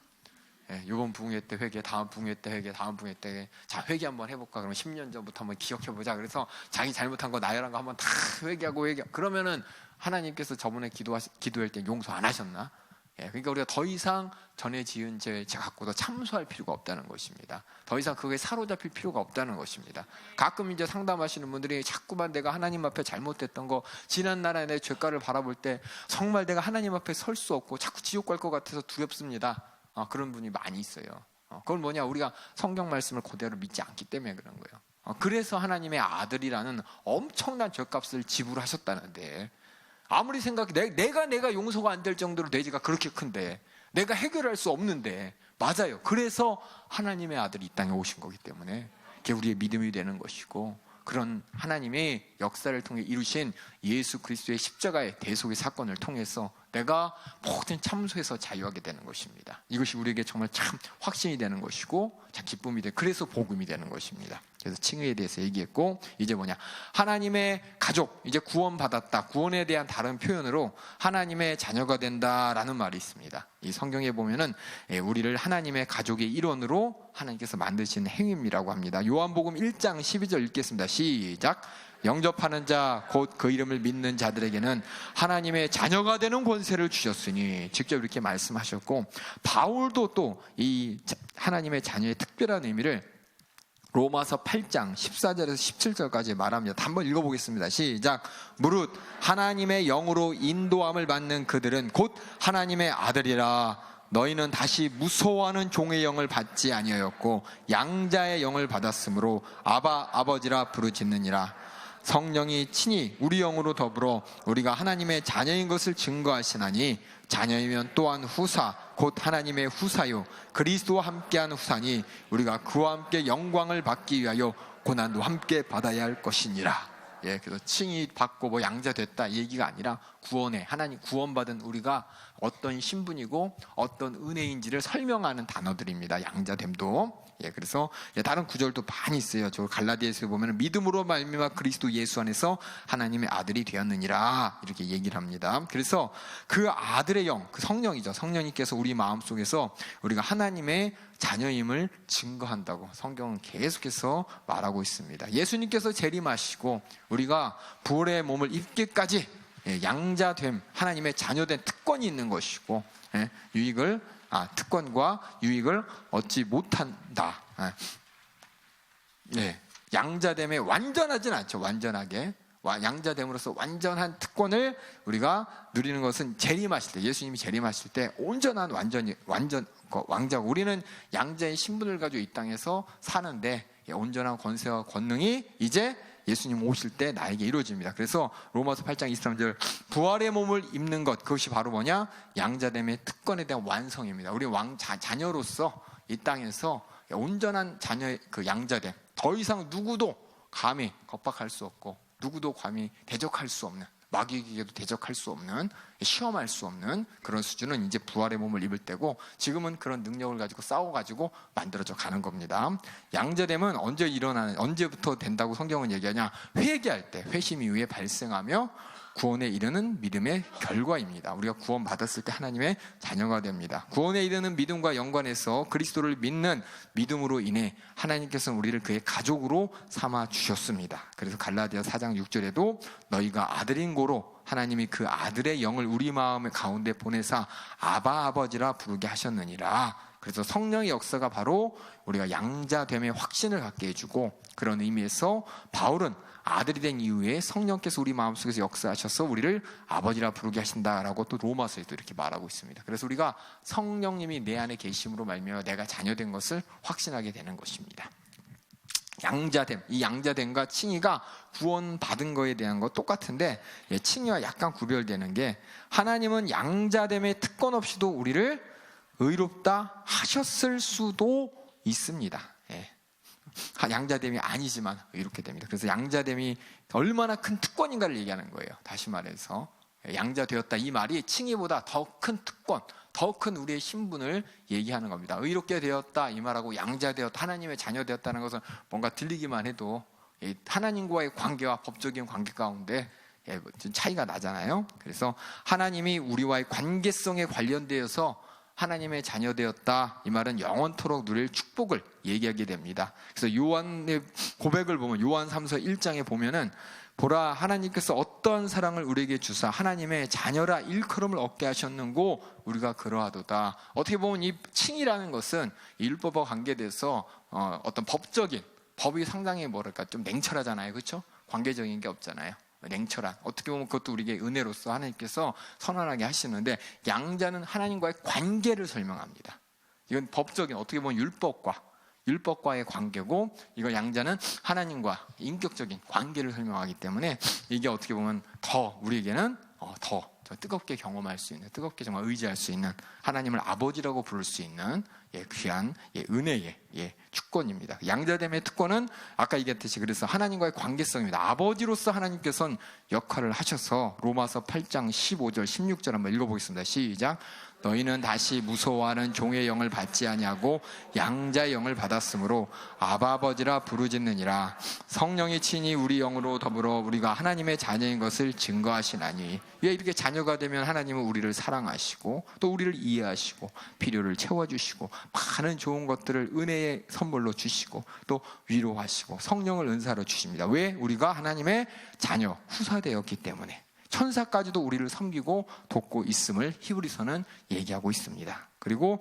S1: 이번 부흥회 때 회개, 다음 부흥회 때 회개, 다음 부흥회 때 자 회개 한번 해볼까? 그러면 10년 전부터 한번 기억해보자. 그래서 자기 잘못한 거 나열한 거 한번 다 회개하고 그러면은 하나님께서 저번에 기도할 때 용서 안 하셨나? 그러니까 우리가 더 이상 전에 지은 죄 갖고도 참소할 필요가 없다는 것입니다. 더 이상 그거에 사로잡힐 필요가 없다는 것입니다. 가끔 이제 상담하시는 분들이 자꾸만 내가 하나님 앞에 잘못했던 거, 지난 날에 내 죄가를 바라볼 때 정말 내가 하나님 앞에 설 수 없고 자꾸 지옥 갈 것 같아서 두렵습니다. 그런 분이 많이 있어요. 그건 뭐냐? 우리가 성경 말씀을 그대로 믿지 않기 때문에 그런 거예요. 그래서 하나님의 아들이라는 엄청난 죄값을 지불하셨다는데, 아무리 생각해 내가 용서가 안 될 정도로 내 죄가 그렇게 큰데, 내가 해결할 수 없는데, 맞아요. 그래서 하나님의 아들이 이 땅에 오신 거기 때문에 그게 우리의 믿음이 되는 것이고, 그런 하나님의 역사를 통해 이루신 예수 그리스도의 십자가의 대속의 사건을 통해서 내가 모든 참소에서 자유하게 되는 것입니다. 이것이 우리에게 정말 참 확신이 되는 것이고 참 기쁨이 되고, 그래서 복음이 되는 것입니다. 그래서 칭의에 대해서 얘기했고, 이제 뭐냐? 하나님의 가족, 이제 구원받았다. 구원에 대한 다른 표현으로 하나님의 자녀가 된다라는 말이 있습니다. 이 성경에 보면은 우리를 하나님의 가족의 일원으로 하나님께서 만드신 행위라고 합니다. 요한복음 1장 12절 읽겠습니다. 시작. 영접하는 자 곧 그 이름을 믿는 자들에게는 하나님의 자녀가 되는 권세를 주셨으니, 직접 이렇게 말씀하셨고, 바울도 또 이 하나님의 자녀의 특별한 의미를 로마서 8장 14절에서 17절까지 말합니다. 한번 읽어보겠습니다. 시작. 무릇 하나님의 영으로 인도함을 받는 그들은 곧 하나님의 아들이라. 너희는 다시 무서워하는 종의 영을 받지 아니하였고 양자의 영을 받았으므로 아바 아버지라 부르짖느니라. 성령이 친히 우리 영으로 더불어 우리가 하나님의 자녀인 것을 증거하시나니 자녀이면 또한 후사 곧 하나님의 후사요 그리스도와 함께한 후사니 우리가 그와 함께 영광을 받기 위하여 고난도 함께 받아야 할 것이니라. 그래서 칭이 받고 뭐 양자됐다 얘기가 아니라 구원에 하나님 구원받은 우리가 어떤 신분이고 어떤 은혜인지를 설명하는 단어들입니다. 양자됨도. 그래서 다른 구절도 많이 있어요. 저 갈라디아서에 보면 믿음으로 말미암아 그리스도 예수 안에서 하나님의 아들이 되었느니라 이렇게 얘기를 합니다. 그래서 그 아들의 영, 그 성령이죠. 성령님께서 우리 마음속에서 우리가 하나님의 자녀임을 증거한다고 성경은 계속해서 말하고 있습니다. 예수님께서 재림하시고 우리가 부활의 몸을 입기까지 양자됨, 하나님의 자녀된 특권이 있는 것이고 특권과 유익을 얻지 못한다. 양자됨에 완전하진 않죠. 완전하게 양자됨으로써 완전한 특권을 우리가 누리는 것은 재림하실 때, 예수님이 재림하실 때 온전한 완전 왕자고, 우리는 양자의 신분을 가지고 이 땅에서 사는데 온전한 권세와 권능이 이제 예수님 오실 때 나에게 이루어집니다. 그래서 로마서 8장 23절 부활의 몸을 입는 것, 그것이 바로 뭐냐? 양자됨의 특권에 대한 완성입니다. 우리 자녀로서 이 땅에서 온전한 자녀의 그 양자됨, 더 이상 누구도 감히 겁박할 수 없고 누구도 감히 대적할 수 없는, 마귀에게도 대적할 수 없는, 시험할 수 없는 그런 수준은 이제 부활의 몸을 입을 때고, 지금은 그런 능력을 가지고 싸워가지고 만들어져 가는 겁니다. 양자됨은 언제부터 된다고 성경은 얘기하냐? 회개할 때, 회심 이후에 발생하며 구원에 이르는 믿음의 결과입니다. 우리가 구원 받았을 때 하나님의 자녀가 됩니다. 구원에 이르는 믿음과 연관해서 그리스도를 믿는 믿음으로 인해 하나님께서는 우리를 그의 가족으로 삼아 주셨습니다. 그래서 갈라디아 4장 6절에도 너희가 아들인 고로 하나님이 그 아들의 영을 우리 마음의 가운데 보내사 아바 아버지라 부르게 하셨느니라. 그래서 성령의 역사가 바로 우리가 양자됨의 확신을 갖게 해주고, 그런 의미에서 바울은 아들이 된 이후에 성령께서 우리 마음속에서 역사하셔서 우리를 아버지라 부르게 하신다라고 또 로마서에도 이렇게 말하고 있습니다. 그래서 우리가 성령님이 내 안에 계심으로 말미암아 내가 자녀된 것을 확신하게 되는 것입니다. 양자됨, 이 양자됨과 칭의가 구원받은 거에 대한 거 똑같은데, 칭의와 약간 구별되는 게, 하나님은 양자됨의 특권 없이도 우리를 의롭다 하셨을 수도 있습니다. 양자됨이 아니지만 이렇게 됩니다. 그래서 양자됨이 얼마나 큰 특권인가를 얘기하는 거예요. 다시 말해서 양자되었다, 이 말이 칭의보다 더 큰 특권, 더 큰 우리의 신분을 얘기하는 겁니다. 의롭게 되었다 이 말하고 양자되었다, 하나님의 자녀되었다는 것은 뭔가 들리기만 해도 하나님과의 관계와 법적인 관계 가운데 차이가 나잖아요. 그래서 하나님이 우리와의 관계성에 관련되어서 하나님의 자녀되었다, 이 말은 영원토록 누릴 축복을 얘기하게 됩니다. 그래서 요한의 고백을 보면, 요한 3서 1장에 보면은, 보라 하나님께서 어떠한 사랑을 우리에게 주사 하나님의 자녀라 일컬음을 얻게 하셨는고 우리가 그러하도다. 어떻게 보면 이 칭이라는 것은 율법과 관계돼서 어떤 법이 상당히 좀 냉철하잖아요. 그렇죠? 관계적인 게 없잖아요. 냉철한, 어떻게 보면 그것도 우리에게 은혜로서 하나님께서 선언하게 하시는데, 양자는 하나님과의 관계를 설명합니다. 이건 법적인, 어떻게 보면 율법과의 관계고, 이거 양자는 하나님과 인격적인 관계를 설명하기 때문에 이게 어떻게 보면 더 우리에게는 더 뜨겁게 경험할 수 있는, 뜨겁게 정말 의지할 수 있는, 하나님을 아버지라고 부를 수 있는 귀한 은혜의 축권입니다. 양자됨의 특권은 아까 얘기했듯이 그래서 하나님과의 관계성입니다. 아버지로서 하나님께서는 역할을 하셔서, 로마서 8장 15절 16절 한번 읽어보겠습니다. 시작. 너희는 다시 무서워하는 종의 영을 받지 아니하고 양자의 영을 받았으므로 아바 아버지라 부르짖느니라. 성령이 친히 우리 영으로 더불어 우리가 하나님의 자녀인 것을 증거하시나니. 왜 이렇게 자녀가 되면 하나님은 우리를 사랑하시고 또 우리를 이해하시고 필요를 채워주시고 많은 좋은 것들을 은혜의 선물로 주시고 또 위로하시고 성령을 은사로 주십니다. 왜? 우리가 하나님의 자녀, 후사되었기 때문에. 천사까지도 우리를 섬기고 돕고 있음을 히브리서는 얘기하고 있습니다. 그리고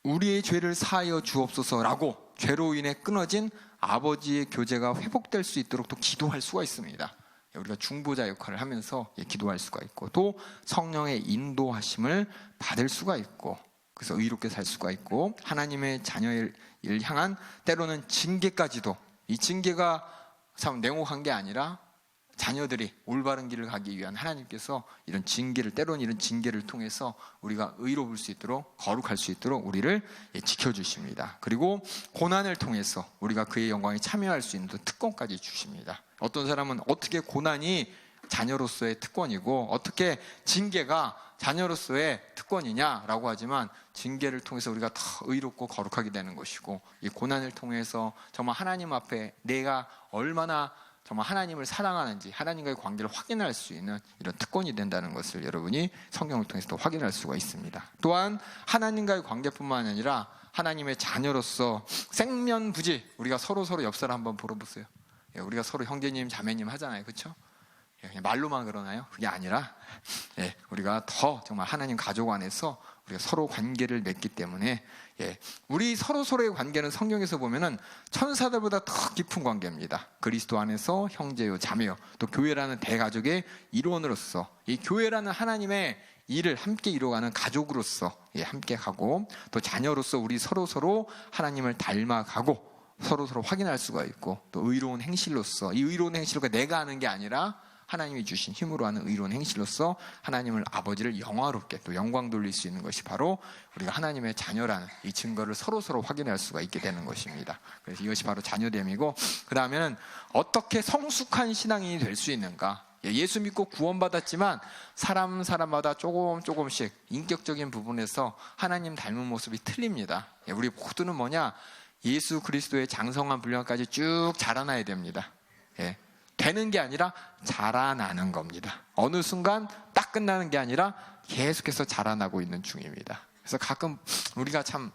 S1: 우리의 죄를 사하여 주옵소서라고 죄로 인해 끊어진 아버지의 교제가 회복될 수 있도록 또 기도할 수가 있습니다. 우리가 중보자 역할을 하면서 기도할 수가 있고, 또 성령의 인도하심을 받을 수가 있고, 그래서 의롭게 살 수가 있고, 하나님의 자녀를 향한 때로는 징계까지도, 이 징계가 참 냉혹한 게 아니라 자녀들이 올바른 길을 가기 위한 하나님께서 이런 징계를, 때로는 이런 징계를 통해서 우리가 의로울 수 있도록, 거룩할 수 있도록 우리를 지켜주십니다. 그리고 고난을 통해서 우리가 그의 영광에 참여할 수 있는 특권까지 주십니다. 어떤 사람은 어떻게 고난이 자녀로서의 특권이고 어떻게 징계가 자녀로서의 특권이냐라고 하지만, 징계를 통해서 우리가 더 의롭고 거룩하게 되는 것이고, 이 고난을 통해서 정말 하나님 앞에 내가 얼마나 정말 하나님을 사랑하는지, 하나님과의 관계를 확인할 수 있는 이런 특권이 된다는 것을 여러분이 성경을 통해서 또 확인할 수가 있습니다. 또한 하나님과의 관계뿐만 아니라 하나님의 자녀로서 생면부지, 우리가 서로 옆 사람 한번 물어보세요. 우리가 서로 형제님 자매님 하잖아요, 그렇죠? 그냥 말로만 그러나요? 그게 아니라 우리가 더 정말 하나님 가족 안에서 우리가 서로 관계를 맺기 때문에, 우리 서로의 관계는 성경에서 보면은 천사들보다 더 깊은 관계입니다. 그리스도 안에서 형제요 자매요, 또 교회라는 대가족의 일원으로서, 이 교회라는 하나님의 일을 함께 이루어가는 가족으로서 함께 가고, 또 자녀로서 우리 서로 하나님을 닮아가고 서로 확인할 수가 있고, 또 의로운 행실로서, 이 의로운 행실과 내가 하는 게 아니라 하나님이 주신 힘으로 하는 의로운 행실로서 하나님을, 아버지를 영화롭게 또 영광 돌릴 수 있는 것이 바로 우리가 하나님의 자녀라는 이 증거를 서로 확인할 수가 있게 되는 것입니다. 그래서 이것이 바로 자녀됨이고, 그 다음에는 어떻게 성숙한 신앙인이 될 수 있는가. 예수 믿고 구원받았지만 사람마다 조금씩 인격적인 부분에서 하나님 닮은 모습이 틀립니다. 우리 모두는 뭐냐, 예수 그리스도의 장성한 분량까지 쭉 자라나야 됩니다. 되는 게 아니라 자라나는 겁니다. 어느 순간 딱 끝나는 게 아니라 계속해서 자라나고 있는 중입니다. 그래서 가끔 우리가 참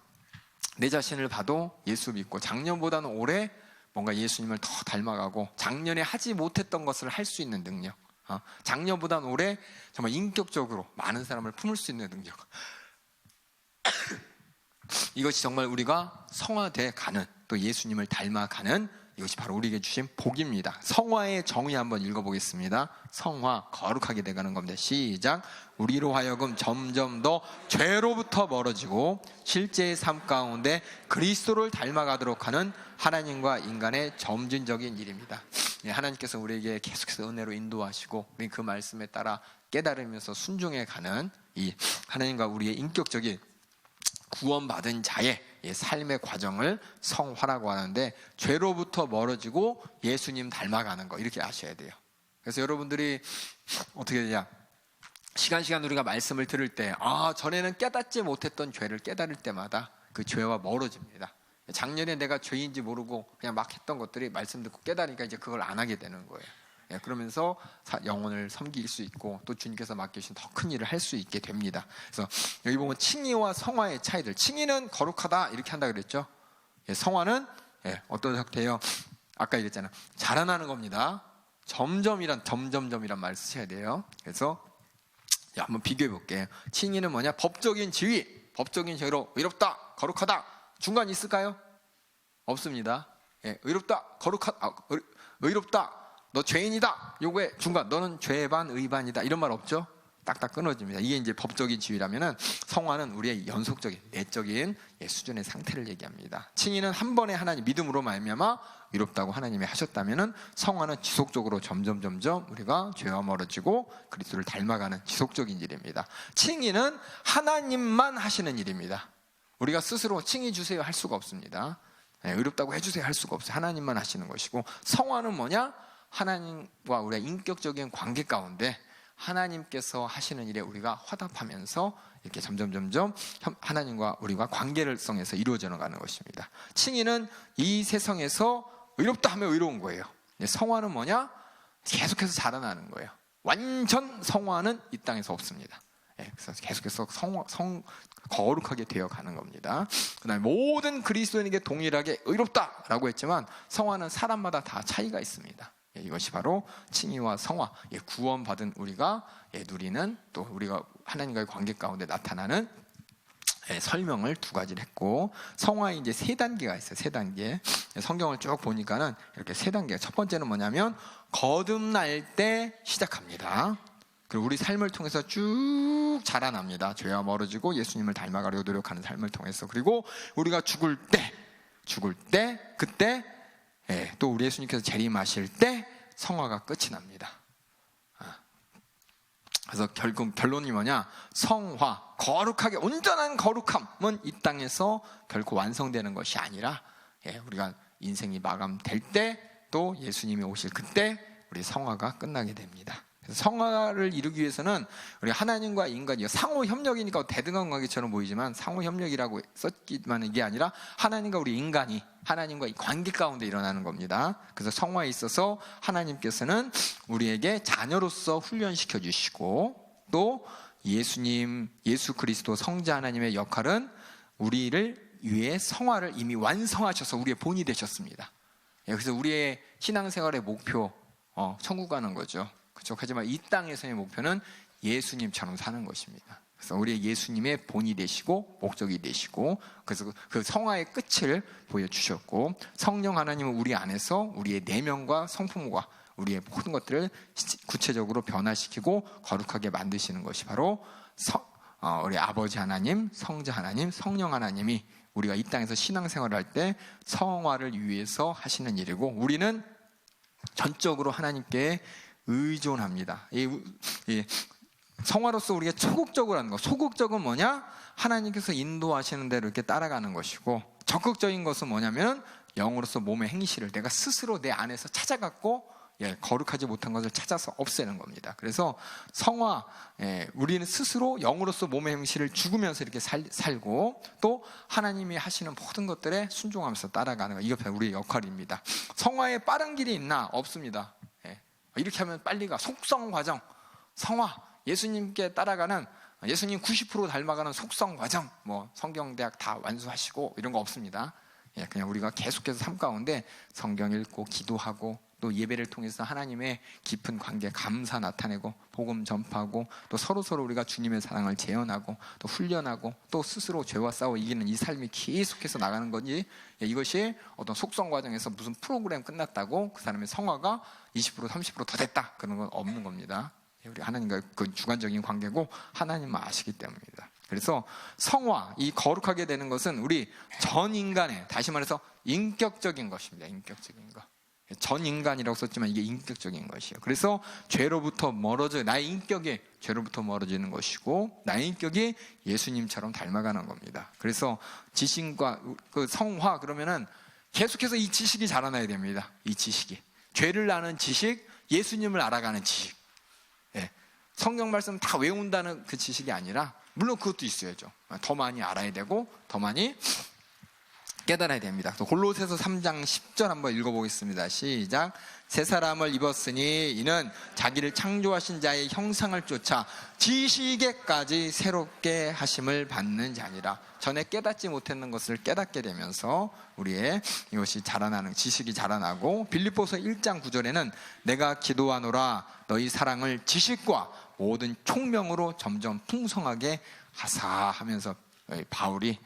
S1: 내 자신을 봐도 예수 믿고 작년보다는 올해 뭔가 예수님을 더 닮아가고, 작년에 하지 못했던 것을 할 수 있는 능력, 작년보다는 올해 정말 인격적으로 많은 사람을 품을 수 있는 능력, 이것이 정말 우리가 성화돼 가는, 또 예수님을 닮아가는, 이것이 바로 우리에게 주신 복입니다. 성화의 정의 한번 읽어보겠습니다. 성화, 거룩하게 돼가는 겁니다. 시작. 우리로 하여금 점점 더 죄로부터 멀어지고 실제의 삶 가운데 그리스도를 닮아가도록 하는 하나님과 인간의 점진적인 일입니다. 하나님께서 우리에게 계속해서 은혜로 인도하시고, 우리 그 말씀에 따라 깨달으면서 순종해 가는 이 하나님과 우리의 인격적인 구원받은 자의 삶의 과정을 성화라고 하는데, 죄로부터 멀어지고 예수님 닮아가는 거, 이렇게 아셔야 돼요. 그래서 여러분들이 어떻게 되냐, 시간 우리가 말씀을 들을 때 전에는 깨닫지 못했던 죄를 깨달을 때마다 그 죄와 멀어집니다. 작년에 내가 죄인지 모르고 그냥 막 했던 것들이 말씀 듣고 깨달으니까 이제 그걸 안 하게 되는 거예요. 그러면서 영혼을 섬길 수 있고, 또 주님께서 맡기신 더 큰 일을 할 수 있게 됩니다. 그래서 여기 보면 칭의와 성화의 차이들, 칭의는 거룩하다 이렇게 한다 그랬죠. 성화는 어떤 상태예요? 아까 얘기했잖아요, 자라나는 겁니다. 점점이란 말 쓰셔야 돼요. 그래서 한번 비교해 볼게요. 칭의는 뭐냐? 법적인 지위, 법적인 지위로 의롭다, 거룩하다, 중간 있을까요? 없습니다. 의롭다, 의롭다, 너 죄인이다, 요거에 중간, 너는 죄반 의반이다, 이런 말 없죠? 딱딱 끊어집니다. 이게 이제 법적인 지위라면은, 성화는 우리의 연속적인 내적인 수준의 상태를 얘기합니다. 칭의는 한 번에 하나님 믿음으로 말미암아 의롭다고 하나님이 하셨다면은, 성화는 지속적으로 점점 우리가 죄와 멀어지고 그리스도를 닮아가는 지속적인 일입니다. 칭의는 하나님만 하시는 일입니다. 우리가 스스로 칭의 주세요 할 수가 없습니다. 의롭다고 해주세요 할 수가 없어요. 하나님만 하시는 것이고, 성화는 뭐냐? 하나님과 우리의 인격적인 관계 가운데 하나님께서 하시는 일에 우리가 화답하면서 이렇게 점점 하나님과 우리가 관계를성에서 이루어져 나가는 것입니다. 칭의는 이 세상에서 의롭다 하면 의로운 거예요. 성화는 뭐냐? 계속해서 자라나는 거예요. 완전 성화는 이 땅에서 없습니다. 그래서 계속해서 거룩하게 되어가는 겁니다. 그 다음에 모든 그리스도인에게 동일하게 의롭다라고 했지만, 성화는 사람마다 다 차이가 있습니다. 이것이 바로 칭의와 성화, 구원받은 우리가 누리는, 또 우리가 하나님과의 관계 가운데 나타나는 설명을 두 가지를 했고, 성화에 이제 세 단계가 있어요. 세 단계. 성경을 쭉 보니까는 이렇게 세 단계. 첫 번째는 뭐냐면 거듭날 때 시작합니다. 그리고 우리 삶을 통해서 쭉 자라납니다. 죄와 멀어지고 예수님을 닮아가려고 노력하는 삶을 통해서. 그리고 우리가 죽을 때 그때 또 우리 예수님께서 재림하실 때 성화가 끝이 납니다. 그래서 결국 결론이 뭐냐? 성화, 거룩하게, 온전한 거룩함은 이 땅에서 결코 완성되는 것이 아니라 우리가 인생이 마감될 때, 또 예수님이 오실 그때 우리 성화가 끝나게 됩니다. 그래서 성화를 이루기 위해서는 우리 하나님과 인간이 상호 협력이니까 대등한 관계처럼 보이지만 상호 협력이라고 썼기만 이게 아니라 하나님과 우리 인간이 하나님과 이 관계 가운데 일어나는 겁니다. 그래서 성화에 있어서 하나님께서는 우리에게 자녀로서 훈련시켜 주시고, 또 예수님, 예수 그리스도 성자 하나님의 역할은 우리를 위해 성화를 이미 완성하셔서 우리의 본이 되셨습니다. 그래서 우리의 신앙생활의 목표, 천국 가는 거죠. 그렇죠? 하지만 이 땅에서의 목표는 예수님처럼 사는 것입니다. 그래서 우리의 예수님의 본이 되시고 목적이 되시고, 그래서 그 성화의 끝을 보여주셨고, 성령 하나님은 우리 안에서 우리의 내면과 성품과 우리의 모든 것들을 구체적으로 변화시키고 거룩하게 만드시는 것이 바로 우리 아버지 하나님, 성자 하나님, 성령 하나님이 우리가 이 땅에서 신앙생활을 할 때 성화를 위해서 하시는 일이고, 우리는 전적으로 하나님께 의존합니다. 성화로서 우리가 소극적으로 하는 거. 소극적은 뭐냐? 하나님께서 인도하시는 대로 이렇게 따라가는 것이고, 적극적인 것은 뭐냐면 영으로서 몸의 행실을 내가 스스로 내 안에서 찾아갖고 거룩하지 못한 것을 찾아서 없애는 겁니다. 그래서 성화, 우리는 스스로 영으로서 몸의 행실을 죽으면서 이렇게 살고, 또 하나님이 하시는 모든 것들에 순종하면서 따라가는 거. 이게 우리의 역할입니다. 성화에 빠른 길이 있나? 없습니다. 이렇게 하면 빨리 가. 속성 과정, 성화, 예수님께 따라가는, 예수님 90% 닮아가는 속성 과정, 뭐 성경대학 다 완수하시고 이런 거 없습니다. 그냥 우리가 계속해서 삶 가운데 성경 읽고 기도하고, 또 예배를 통해서 하나님의 깊은 관계, 감사 나타내고, 복음 전파하고, 또 서로 우리가 주님의 사랑을 재현하고, 또 훈련하고, 또 스스로 죄와 싸워 이기는 이 삶이 계속해서 나가는 거지, 이것이 어떤 속성 과정에서 무슨 프로그램 끝났다고 그 사람의 성화가 20% 30% 더 됐다, 그런 건 없는 겁니다. 우리 하나님과 그 주관적인 관계고 하나님만 아시기 때문입니다. 그래서 성화, 이 거룩하게 되는 것은 우리 전 인간의, 다시 말해서 인격적인 것입니다. 인격적인 것. 전 인간이라고 썼지만 이게 인격적인 것이에요. 그래서 죄로부터 나의 인격이 죄로부터 멀어지는 것이고, 나의 인격이 예수님처럼 닮아가는 겁니다. 그래서 지식과 그 성화, 그러면은 계속해서 이 지식이 자라나야 됩니다. 이 지식이, 죄를 아는 지식, 예수님을 알아가는 지식. 성경 말씀 다 외운다는 그 지식이 아니라, 물론 그것도 있어야죠. 더 많이 알아야 되고 더 많이 깨달아야 됩니다. 골로새서 3장 10절 한번 읽어보겠습니다. 시작. 새 사람을 입었으니 이는 자기를 창조하신 자의 형상을 쫓아 지식에까지 새롭게 하심을 받는 자니라. 전에 깨닫지 못했는 것을 깨닫게 되면서 우리의 이것이 자라나는, 지식이 자라나고, 빌립보서 1장 9절에는 내가 기도하노라 너희 사랑을 지식과 모든 총명으로 점점 풍성하게 하사 하면서 바울이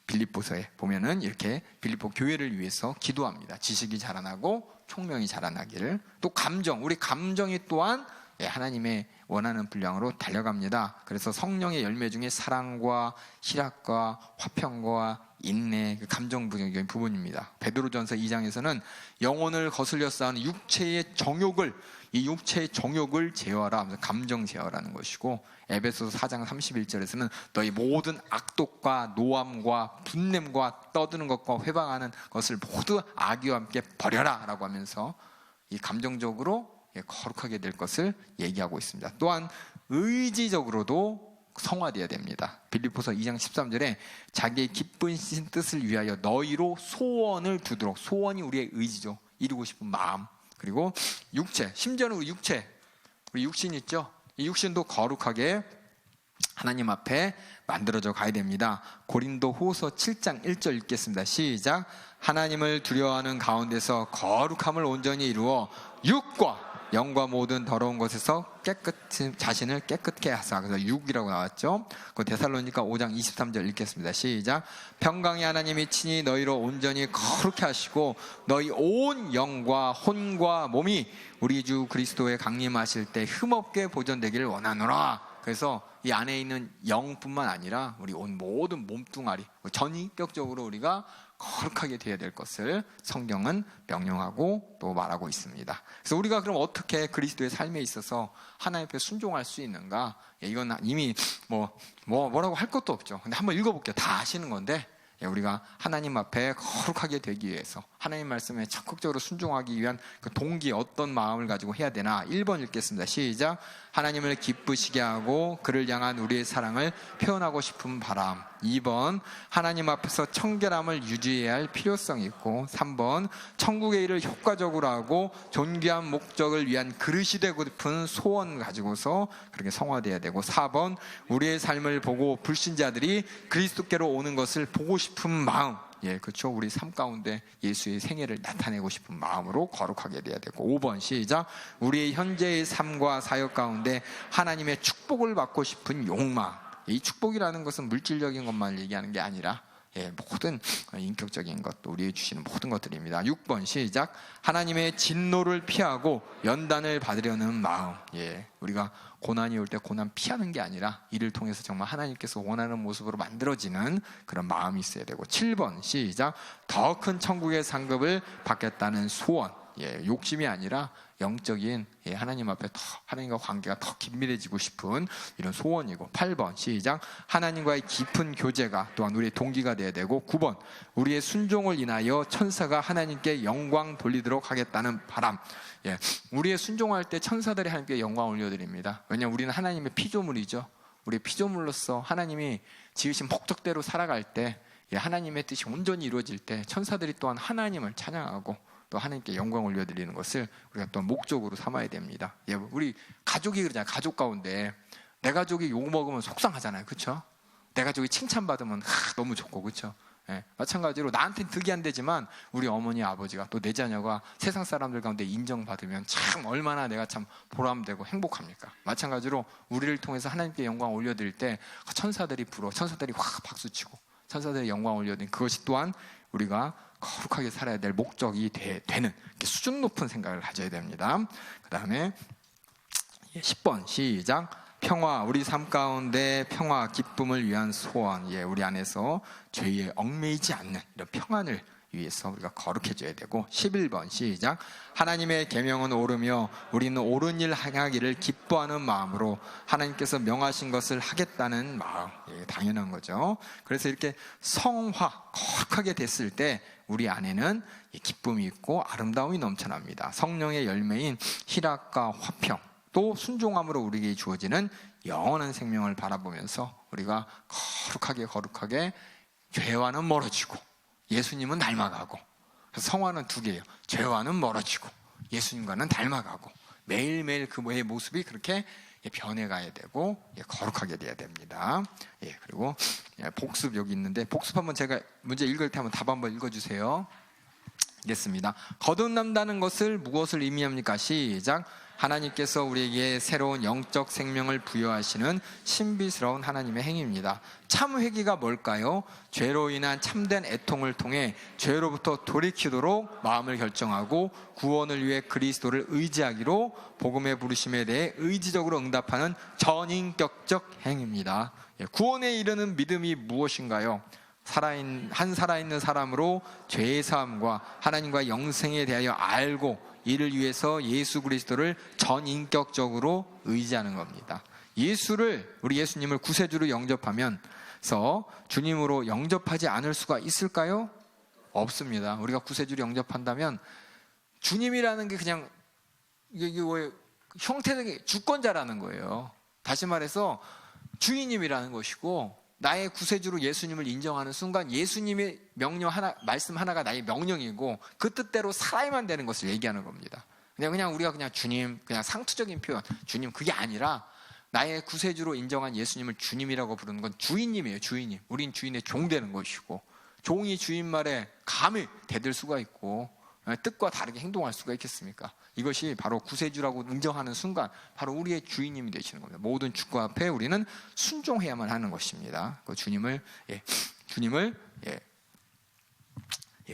S1: 빌립보서에 보면은 이렇게 빌립보 교회를 위해서 기도합니다. 지식이 자라나고 총명이 자라나기를. 또 감정, 우리 감정이 또한 하나님의 원하는 분량으로 달려갑니다. 그래서 성령의 열매 중에 사랑과 희락과 화평과 인내, 감정 부분입니다. 베드로전서 2장에서는 영혼을 거슬려 쌓은 육체의 정욕을, 이 육체의 정욕을 제어하라 하면서 감정 제어라는 것이고, 에베소서 4장 31절에서는 너희 모든 악독과 노함과 분냄과 떠드는 것과 회방하는 것을 모두 악의와 함께 버려라 라고 하면서 이 감정적으로 거룩하게 될 것을 얘기하고 있습니다. 또한 의지적으로도 성화되어야 됩니다. 빌립보서 2장 13절에 자기의 기쁘신 뜻을 위하여 너희로 소원을 두도록, 소원이 우리의 의지죠. 이루고 싶은 마음. 그리고 육체, 심지어는 우리 육신 있죠. 이 육신도 거룩하게 하나님 앞에 만들어져 가야 됩니다. 고린도후서 7장 1절 읽겠습니다. 시작. 하나님을 두려워하는 가운데서 거룩함을 온전히 이루어 육과 영과 모든 더러운 것에서 자신을 깨끗게 하사. 그래서 6이라고 나왔죠. 그 데살로니가 5장 23절 읽겠습니다. 시작. 평강의 하나님이 친히 너희로 온전히 거룩게 하시고 너희 온 영과 혼과 몸이 우리 주 그리스도의 강림하실 때 흠없게 보존되기를 원하노라. 그래서 이 안에 있는 영뿐만 아니라 우리 온 모든 몸뚱아리, 전인격적으로 우리가 거룩하게 되어야 될 것을 성경은 명령하고 또 말하고 있습니다. 그래서 우리가 그럼 어떻게 그리스도의 삶에 있어서 하나님 앞에 순종할 수 있는가? 이건 이미 뭐라고 할 것도 없죠. 근데 한번 읽어볼게요. 다 아시는 건데, 우리가 하나님 앞에 거룩하게 되기 위해서 하나님 말씀에 적극적으로 순종하기 위한 그 동기, 어떤 마음을 가지고 해야 되나? 1번 읽겠습니다. 시작. 하나님을 기쁘시게 하고 그를 향한 우리의 사랑을 표현하고 싶은 바람. 2번 하나님 앞에서 청결함을 유지해야 할 필요성이 있고, 3번 천국의 일을 효과적으로 하고 존귀한 목적을 위한 그릇이 되고 싶은 소원 가지고서 그렇게 성화되어야 되고, 4번 우리의 삶을 보고 불신자들이 그리스도께로 오는 것을 보고 싶은 마음. 그렇죠. 우리 삶 가운데 예수의 생애를 나타내고 싶은 마음으로 거룩하게 돼야 되고, 5번 시작. 우리의 현재의 삶과 사역 가운데 하나님의 축복을 받고 싶은 욕망. 이 축복이라는 것은 물질적인 것만 얘기하는 게 아니라 모든 인격적인 것도 우리에게 주시는 모든 것들입니다. 6번 시작. 하나님의 진노를 피하고 연단을 받으려는 마음. 우리가 고난이 올 때 고난 피하는 게 아니라 이를 통해서 정말 하나님께서 원하는 모습으로 만들어지는 그런 마음이 있어야 되고, 7번 시작. 더 큰 천국의 상급을 받겠다는 소원. 욕심이 아니라 영적인 하나님 앞에 더 하나님과 관계가 더 긴밀해지고 싶은 이런 소원이고, 8번 시작. 하나님과의 깊은 교제가 또한 우리의 동기가 되어야 되고, 9번 우리의 순종을 인하여 천사가 하나님께 영광 돌리도록 하겠다는 바람. 우리의 순종할 때 천사들이 하나님께 영광 올려드립니다. 왜냐하면 우리는 하나님의 피조물이죠. 우리의 피조물로서 하나님이 지으신 목적대로 살아갈 때, 하나님의 뜻이 온전히 이루어질 때 천사들이 또한 하나님을 찬양하고 또 하나님께 영광 올려드리는 것을 우리가 또 목적으로 삼아야 됩니다. 우리 가족이 그러잖아요. 가족 가운데 내 가족이 욕 먹으면 속상하잖아요. 그렇죠? 내 가족이 칭찬받으면 너무 좋고, 그렇죠? 마찬가지로 나한테는 득이 안 되지만 우리 어머니 아버지가 또 내 자녀가 세상 사람들 가운데 인정받으면 참 얼마나 내가 참 보람되고 행복합니까? 마찬가지로 우리를 통해서 하나님께 영광 올려드릴 때 천사들이 천사들이 확 박수치고 천사들의 영광 올려드린 그것이 또한 우리가 거룩하게 살아야 될 목적이 되는 수준 높은 생각을 가져야 됩니다. 그 다음에 10번 시작. 평화, 우리 삶 가운데 평화, 기쁨을 위한 소원. 우리 안에서 죄에 얽매이지 않는 이런 평안을 위해서 우리가 거룩해져야 되고, 11번 시작. 하나님의 계명은 옳으며 우리는 옳은 일 행하기를 기뻐하는 마음으로 하나님께서 명하신 것을 하겠다는 마음. 당연한 거죠. 그래서 이렇게 성화, 거룩하게 됐을 때 우리 안에는 기쁨이 있고 아름다움이 넘쳐납니다. 성령의 열매인 희락과 화평, 또 순종함으로 우리에게 주어지는 영원한 생명을 바라보면서 우리가 거룩하게 죄와는 멀어지고 예수님은 닮아가고. 그래서 성화는 두 개예요. 죄와는 멀어지고 예수님과는 닮아가고, 매일매일 그의 모습이 그렇게 변해가야 되고 거룩하게 돼야 됩니다. 그리고 복습 여기 있는데, 복습 한번 제가 문제 읽을 때 한번 답 한번 읽어주세요. 읽겠습니다. 거듭난다는 것을 무엇을 의미합니까? 시작. 하나님께서 우리에게 새로운 영적 생명을 부여하시는 신비스러운 하나님의 행위입니다. 참 회개가 뭘까요? 죄로 인한 참된 애통을 통해 죄로부터 돌이키도록 마음을 결정하고 구원을 위해 그리스도를 의지하기로 복음의 부르심에 대해 의지적으로 응답하는 전인격적 행위입니다. 구원에 이르는 믿음이 무엇인가요? 살아있는 사람으로 죄의 사함과 하나님과 영생에 대하여 알고 이를 위해서 예수 그리스도를 전인격적으로 의지하는 겁니다. 우리 예수님을 구세주로 영접하면서 주님으로 영접하지 않을 수가 있을까요? 없습니다. 우리가 구세주로 영접한다면 주님이라는 게 그냥 이게 형태적인 주권자라는 거예요. 다시 말해서 주인님이라는 것이고, 나의 구세주로 예수님을 인정하는 순간 예수님의 명령 하나, 말씀 하나가 나의 명령이고 그 뜻대로 살아야만 되는 것을 얘기하는 겁니다. 그냥 우리가 그냥 주님, 그냥 상투적인 표현, 주님, 그게 아니라 나의 구세주로 인정한 예수님을 주님이라고 부르는 건 주인님이에요. 주인님. 우린 주인의 종 되는 것이고, 종이 주인 말에 감히 대들 수가 있고, 뜻과 다르게 행동할 수가 있겠습니까? 이것이 바로 구세주라고 인정하는 순간 바로 우리의 주인님이 되시는 겁니다. 모든 주권 앞에 우리는 순종해야만 하는 것입니다. 그 주님을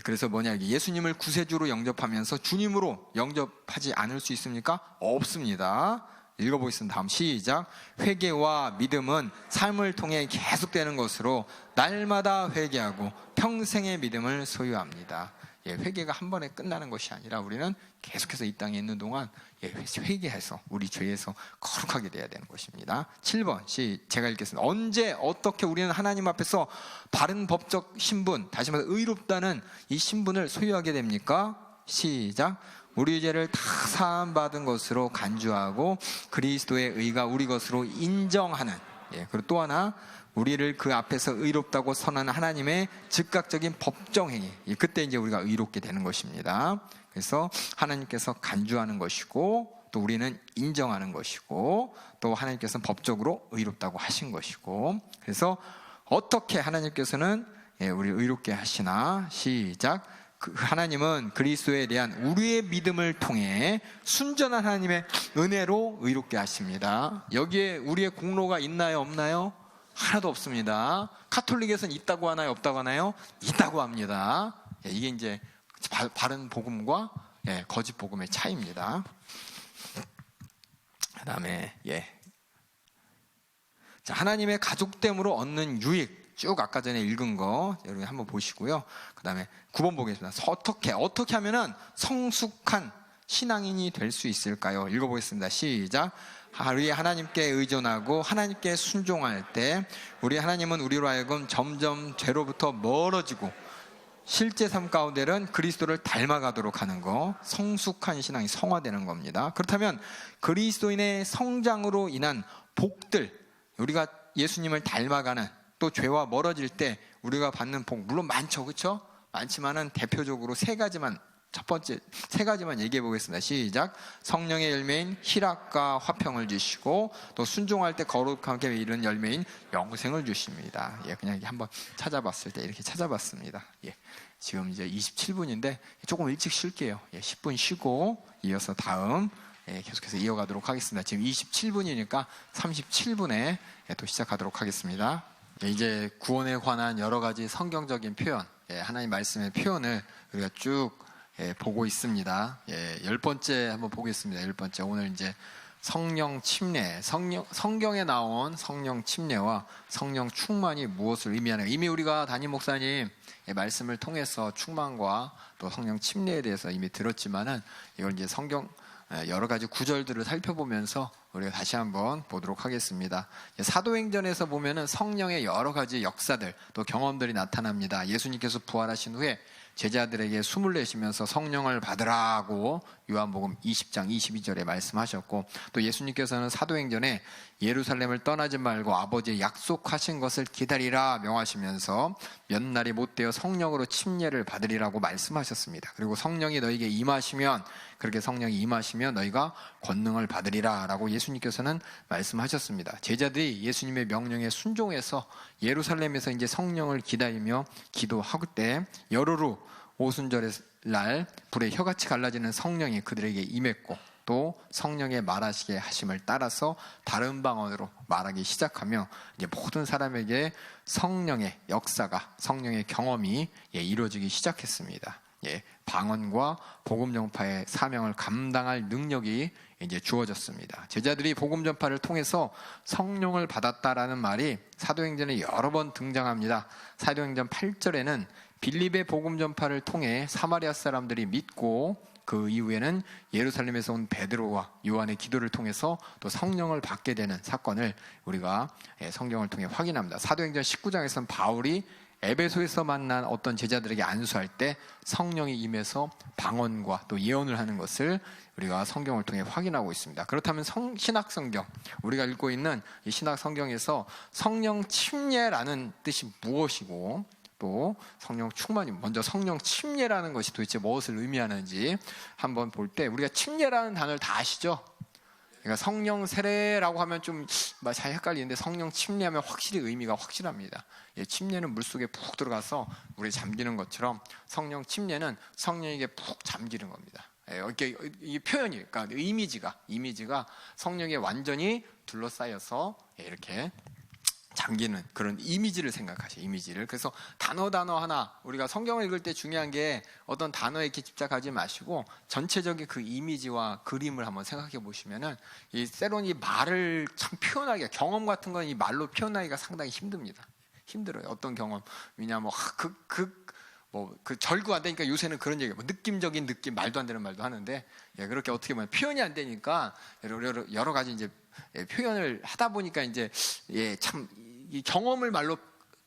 S1: 그래서 예수님을 구세주로 영접하면서 주님으로 영접하지 않을 수 있습니까? 없습니다. 읽어보겠습니다. 다음 시작. 회개와 믿음은 삶을 통해 계속되는 것으로 날마다 회개하고 평생의 믿음을 소유합니다. 회개가 한 번에 끝나는 것이 아니라 우리는 계속해서 이 땅에 있는 동안 회개해서 우리 죄에서 거룩하게 돼야 되는 것입니다. 7번 제가 읽겠습니다. 언제 어떻게 우리는 하나님 앞에서 바른 법적 신분, 다시 말해서 의롭다는 이 신분을 소유하게 됩니까? 시작. 우리 죄를 다 사함받은 것으로 간주하고 그리스도의 의가 우리 것으로 인정하는, 그리고 또 하나 우리를 그 앞에서 의롭다고 선언하는 하나님의 즉각적인 법정 행위, 그때 이제 우리가 의롭게 되는 것입니다. 그래서 하나님께서 간주하는 것이고 또 우리는 인정하는 것이고 또 하나님께서는 법적으로 의롭다고 하신 것이고, 그래서 어떻게 하나님께서는 우리를 의롭게 하시나? 시작. 하나님은 그리스도에 대한 우리의 믿음을 통해 순전한 하나님의 은혜로 의롭게 하십니다. 여기에 우리의 공로가 있나요, 없나요? 하나도 없습니다. 카톨릭에서는 있다고 하나요, 없다고 하나요? 있다고 합니다. 이게 이제 바른 복음과 거짓 복음의 차이입니다. 그 다음에 하나님의 가족됨으로 얻는 유익, 쭉 아까 전에 읽은 거 여러분 한번 보시고요. 그 다음에 9번 보겠습니다. 어떻게 하면은 성숙한 신앙인이 될 수 있을까요? 읽어보겠습니다. 시작. 우리 하나님께 의존하고 하나님께 순종할 때 우리 하나님은 우리로 하여금 점점 죄로부터 멀어지고 실제 삶 가운데는 그리스도를 닮아가도록 하는 거, 성숙한 신앙이 성화되는 겁니다. 그렇다면 그리스도인의 성장으로 인한 복들, 우리가 예수님을 닮아가는, 또 죄와 멀어질 때 우리가 받는 복 물론 많죠, 그렇죠? 많지만은 대표적으로 첫 번째 세 가지만 얘기해 보겠습니다. 시작. 성령의 열매인 희락과 화평을 주시고 또 순종할 때 거룩하게 이르는 열매인 영생을 주십니다. 그냥 한번 찾아봤을 때 이렇게 찾아봤습니다. 지금 이제 27분인데 조금 일찍 쉴게요. 10분 쉬고 이어서 다음 계속해서 이어가도록 하겠습니다. 지금 27분이니까 37분에 또 시작하도록 하겠습니다. 이제 구원에 관한 여러 가지 성경적인 표현, 하나님 말씀의 표현을 우리가 쭉 보고 있습니다. 10번째 한번 보겠습니다. 10번째 오늘 이제 성령 침례, 성경에 나온 성령 침례와 성령 충만이 무엇을 의미하는가. 이미 우리가 담임 목사님 말씀을 통해서 충만과 또 성령 침례에 대해서 이미 들었지만은 이걸 이제 성경 여러 가지 구절들을 살펴보면서 우리가 다시 한번 보도록 하겠습니다. 사도행전에서 보면은 성령의 여러 가지 역사들 또 경험들이 나타납니다. 예수님께서 부활하신 후에 제자들에게 숨을 내쉬면서 성령을 받으라고 요한복음 20장 22절에 말씀하셨고, 또 예수님께서는 사도행전에 예루살렘을 떠나지 말고 아버지의 약속하신 것을 기다리라 명하시면서 몇 날이 못되어 성령으로 침례를 받으리라고 말씀하셨습니다. 그리고 성령이 너에게 임하시면, 그렇게 성령이 임하시면 너희가 권능을 받으리라 라고 예수님께서는 말씀하셨습니다. 제자들이 예수님의 명령에 순종해서 예루살렘에서 이제 성령을 기다리며 기도할 때 여러루 오순절의 날 불에 혀같이 갈라지는 성령이 그들에게 임했고, 또 성령의 말하시게 하심을 따라서 다른 방언으로 말하기 시작하며 이제 모든 사람에게 성령의 역사가, 성령의 경험이 이루어지기 시작했습니다. 방언과 복음 전파의 사명을 감당할 능력이 이제 주어졌습니다. 제자들이 복음 전파를 통해서 성령을 받았다라는 말이 사도행전에 여러 번 등장합니다. 사도행전 8절에는 빌립의 복음 전파를 통해 사마리아 사람들이 믿고 그 이후에는 예루살렘에서 온 베드로와 요한의 기도를 통해서 또 성령을 받게 되는 사건을 우리가 성경을 통해 확인합니다. 사도행전 19장에서는 바울이 에베소에서 만난 어떤 제자들에게 안수할 때 성령이 임해서 방언과 또 예언을 하는 것을 우리가 성경을 통해 확인하고 있습니다. 그렇다면 신약성경, 우리가 읽고 있는 이 신약성경에서 성령 침례라는 뜻이 무엇이고 또 성령 충만이, 먼저 성령 침례라는 것이 도대체 무엇을 의미하는지 한번 볼 때, 우리가 침례라는 단어를 다 아시죠? 그러니까 성령 세례라고 하면 좀 잘 헷갈리는데 성령 침례하면 확실히 의미가 확실합니다. 예, 침례는 물속에 푹 들어가서 물에 잠기는 것처럼 성령 침례는 성령에게 푹 잠기는 겁니다. 예, 이렇게 이 표현이, 그러니까 이미지가 성령에 완전히 둘러싸여서 이렇게 잠기는 그런 이미지를 생각하세요. 이미지를. 그래서 단어 하나, 우리가 성경을 읽을 때 중요한 게 어떤 단어에 이렇게 집착하지 마시고 전체적인 그 이미지와 그림을 한번 생각해 보시면은 때로는 이 말을 참 표현하기가, 경험 같은 건 이 말로 표현하기가 상당히 힘들어요. 어떤 경험, 왜냐면 그 절구 안 되니까 요새는 그런 얘기예요. 느낌적인 느낌, 말도 안 되는 말도 하는데, 예, 그렇게 어떻게 보면 표현이 안 되니까 여러 가지 이제 표현을 하다 보니까 이제 참 이 경험을 말로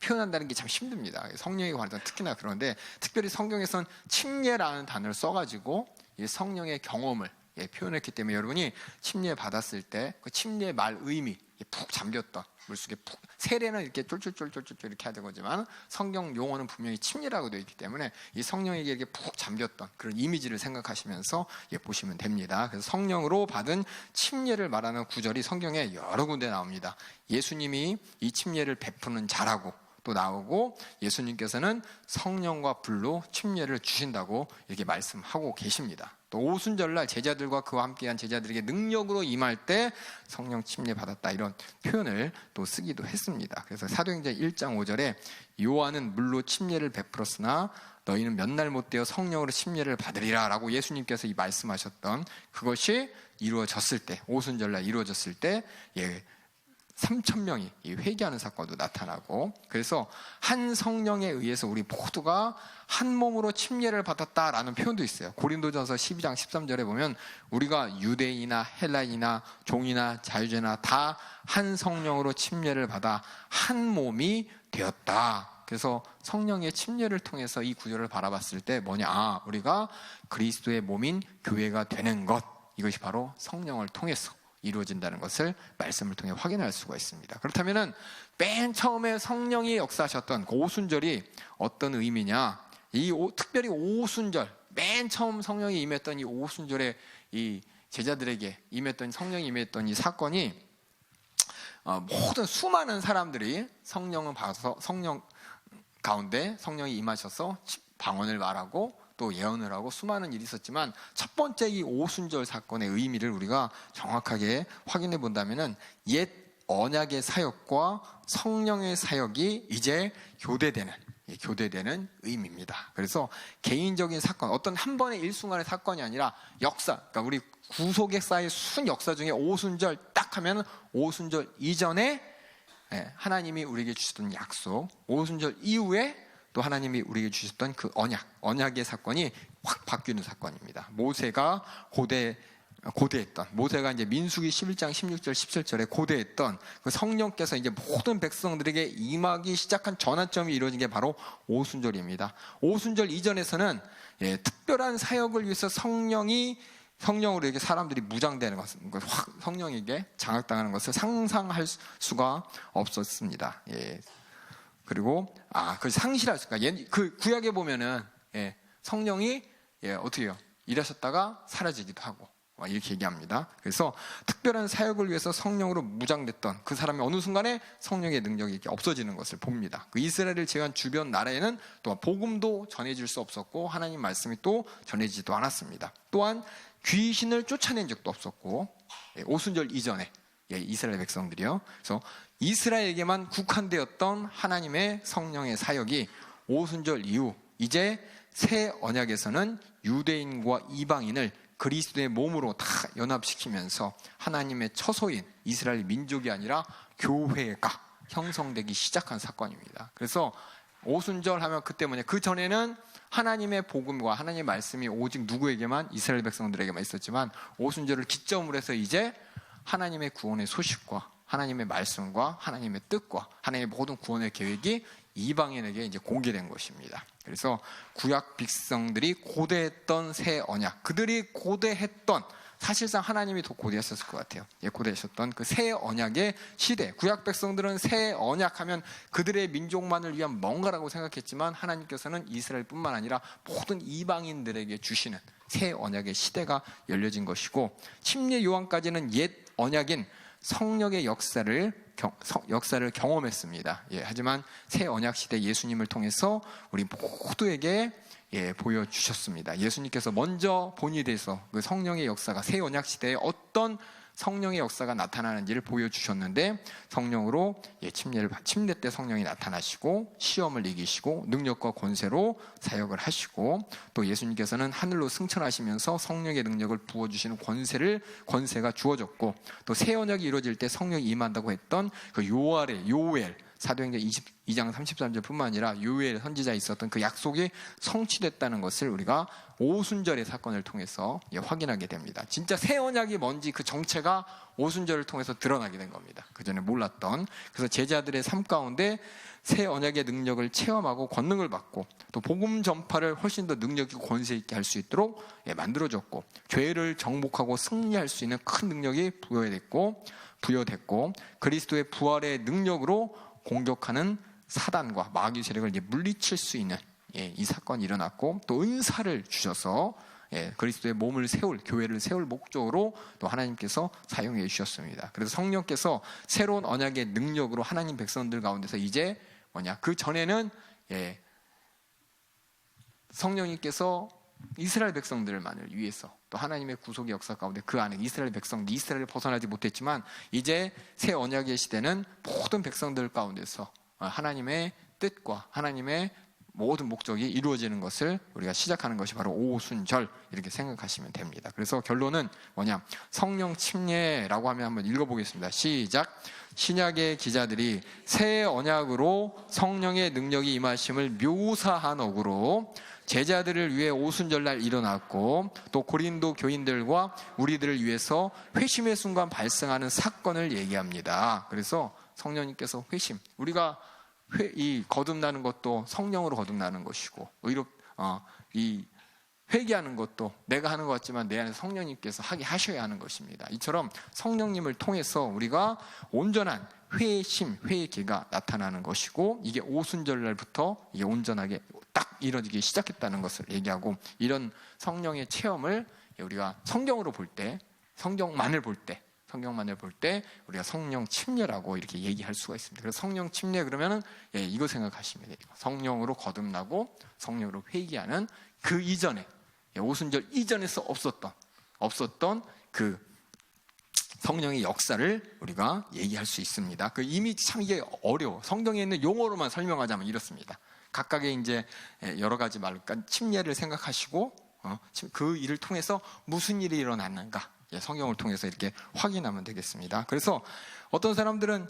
S1: 표현한다는 게 참 힘듭니다. 성령에 관해서 특히나 그런데, 특별히 성경에서는 침례라는 단어를 써가지고 이 성령의 경험을 표현했기 때문에 여러분이 침례 받았을 때 그 침례의 말 의미, 푹 잠겼던 물속에 푹, 세례는 이렇게 쫄쫄쫄 이렇게 해야 되거지만 성경 용어는 분명히 침례라고 되어 있기 때문에 이 성령에게 이렇게 푹 잠겼던 그런 이미지를 생각하시면서 보시면 됩니다. 그래서 성령으로 받은 침례를 말하는 구절이 성경에 여러 군데 나옵니다. 예수님이 이 침례를 베푸는 자라고 또 나오고, 예수님께서는 성령과 불로 침례를 주신다고 이렇게 말씀하고 계십니다. 또 오순절날 제자들과 그와 함께한 제자들에게 능력으로 임할 때 성령 침례 받았다, 이런 표현을 또 쓰기도 했습니다. 그래서 사도행전 1장 5절에 요한은 물로 침례를 베풀었으나 너희는 몇 날 못 되어 성령으로 침례를 받으리라 라고 예수님께서 이 말씀하셨던 그것이 이루어졌을 때, 오순절날 이루어졌을 때 3,000명이 회개하는 사건도 나타나고, 그래서 한 성령에 의해서 우리 모두가 한 몸으로 침례를 받았다라는 표현도 있어요. 고린도전서 12장 13절에 보면 우리가 유대인이나 헬라인이나 종이나 자유자나 다 한 성령으로 침례를 받아 한 몸이 되었다. 그래서 성령의 침례를 통해서 이 구절을 바라봤을 때 뭐냐, 우리가 그리스도의 몸인 교회가 되는 것, 이것이 바로 성령을 통해서 이루어진다는 것을 말씀을 통해 확인할 수가 있습니다. 그렇다면 맨 처음에 성령이 역사하셨던 그 오순절이 어떤 의미냐, 특별히 오순절, 맨 처음 성령이 임했던 이 오순절에 이 제자들에게 임했던, 성령이 임했던 이 사건이 모든 수많은 사람들이 성령을 받아서 성령 가운데 성령이 임하셔서 방언을 말하고 또 예언을 하고 수많은 일이 있었지만, 첫 번째 이 오순절 사건의 의미를 우리가 정확하게 확인해 본다면은 옛 언약의 사역과 성령의 사역이 이제 교대되는 의미입니다. 그래서 개인적인 사건, 어떤 한 번의 일순간의 사건이 아니라 역사, 그러니까 우리 구속의 쌓인 순 역사 중에 오순절 딱 하면 오순절 이전에 하나님이 우리에게 주셨던 약속, 오순절 이후에 또 하나님이 우리에게 주셨던 그 언약의 사건이 확 바뀌는 사건입니다. 모세가 고대했던, 모세가 이제 민수기 11장 16절 17절에 고대했던 그 성령께서 이제 모든 백성들에게 임하기 시작한 전환점이 이루어진 게 바로 오순절입니다. 오순절 이전에서는 특별한 사역을 위해서 성령으로 이렇게 사람들이 무장되는 것을, 성령에게 장악당하는 것을 상상할 수가 없었습니다. 그리고 그 상실할 수가, 그 구약에 보면은 성령이 어떻게 해요? 일하셨다가 사라지기도 하고 이렇게 얘기합니다. 그래서 특별한 사역을 위해서 성령으로 무장됐던 그 사람이 어느 순간에 성령의 능력이 이렇게 없어지는 것을 봅니다. 그 이스라엘을 제한 주변 나라에는 또한 복음도 전해질 수 없었고 하나님 말씀이 또 전해지지도 않았습니다. 또한 귀신을 쫓아낸 적도 없었고, 오순절 이전에 이스라엘 백성들이요. 그래서 이스라엘에게만 국한되었던 하나님의 성령의 사역이 오순절 이후 이제 새 언약에서는 유대인과 이방인을 그리스도의 몸으로 다 연합시키면서 하나님의 처소인 이스라엘 민족이 아니라 교회가 형성되기 시작한 사건입니다. 그래서 오순절 하면 그때 그 전에는 하나님의 복음과 하나님의 말씀이 오직 누구에게만, 이스라엘 백성들에게만 있었지만, 오순절을 기점으로 해서 이제 하나님의 구원의 소식과 하나님의 말씀과 하나님의 뜻과 하나님의 모든 구원의 계획이 이방인에게 이제 공개된 것입니다. 그래서 구약 백성들이 고대했던 새 언약, 그들이 고대했던, 사실상 하나님이 더 고대했었을 것 같아요. 고대하셨던 그 새 언약의 시대, 구약 백성들은 새 언약하면 그들의 민족만을 위한 뭔가라고 생각했지만, 하나님께서는 이스라엘뿐만 아니라 모든 이방인들에게 주시는 새 언약의 시대가 열려진 것이고, 침례 요한까지는 옛 언약인 성령의 역사를 경험했습니다. 하지만 새 언약 시대 예수님을 통해서 우리 모두에게 보여주셨습니다. 예수님께서 먼저 본이 돼서 그 성령의 역사가 새 언약 시대에 어떤 성령의 역사가 나타나는지를 보여주셨는데, 성령으로 침례 때 성령이 나타나시고 시험을 이기시고 능력과 권세로 사역을 하시고, 또 예수님께서는 하늘로 승천하시면서 성령의 능력을 부어주시는 권세가 주어졌고, 또 새 언약이 이루어질 때 성령이 임한다고 했던 그 요엘 사도행전 22장 33절 뿐만 아니라 요엘 선지자에 있었던 그 약속이 성취됐다는 것을 우리가 오순절의 사건을 통해서 확인하게 됩니다. 진짜 새 언약이 뭔지 그 정체가 오순절을 통해서 드러나게 된 겁니다. 그전에 몰랐던. 그래서 제자들의 삶 가운데 새 언약의 능력을 체험하고 권능을 받고, 또 복음 전파를 훨씬 더 능력 있고 권세 있게 할 수 있도록 만들어졌고, 죄를 정복하고 승리할 수 있는 큰 능력이 부여됐고, 그리스도의 부활의 능력으로 공격하는 사단과 마귀 세력을 물리칠 수 있는 이 사건이 일어났고, 또 은사를 주셔서 그리스도의 몸을 교회를 세울 목적으로 또 하나님께서 사용해 주셨습니다. 그래서 성령께서 새로운 언약의 능력으로 하나님 백성들 가운데서 이제 그 전에는 성령님께서 이스라엘 백성들만을 위해서 또 하나님의 구속의 역사 가운데 그 안에 이스라엘을 벗어나지 못했지만, 이제 새 언약의 시대는 모든 백성들 가운데서 하나님의 뜻과 하나님의 모든 목적이 이루어지는 것을 우리가 시작하는 것이 바로 오순절, 이렇게 생각하시면 됩니다. 그래서 결론은 성령 침례라고 하면 한번 읽어보겠습니다. 시작. 신약의 기자들이 새 언약으로 성령의 능력이 임하심을 묘사한 어구로 제자들을 위해 오순절날 일어났고, 또 고린도 교인들과 우리들을 위해서 회심의 순간 발생하는 사건을 얘기합니다. 그래서 성령님께서 우리가 이 거듭나는 것도 성령으로 거듭나는 것이고, 이 회개하는 것도 내가 하는 것 같지만 내 안에 성령님께서 하게 하셔야 하는 것입니다. 이처럼 성령님을 통해서 우리가 온전한 회개가 나타나는 것이고, 이게 오순절날부터 이게 온전하게 딱 이루어지기 시작했다는 것을 얘기하고, 이런 성령의 체험을 우리가 성경만을 볼 때 우리가 성령 침례라고 이렇게 얘기할 수가 있습니다. 그래서 성령 침례 그러면은 이거 생각하시면 돼요. 성령으로 거듭나고 성령으로 회개하는 그 이전에, 오순절 이전에서 없었던 그 성령의 역사를 우리가 얘기할 수 있습니다. 이미 참 이게 어려워. 성경에 있는 용어로만 설명하자면 이렇습니다. 각각의 이제 여러 가지 말로 침례를 생각하시고, 그 일을 통해서 무슨 일이 일어났는가, 성경을 통해서 이렇게 확인하면 되겠습니다. 그래서 어떤 사람들은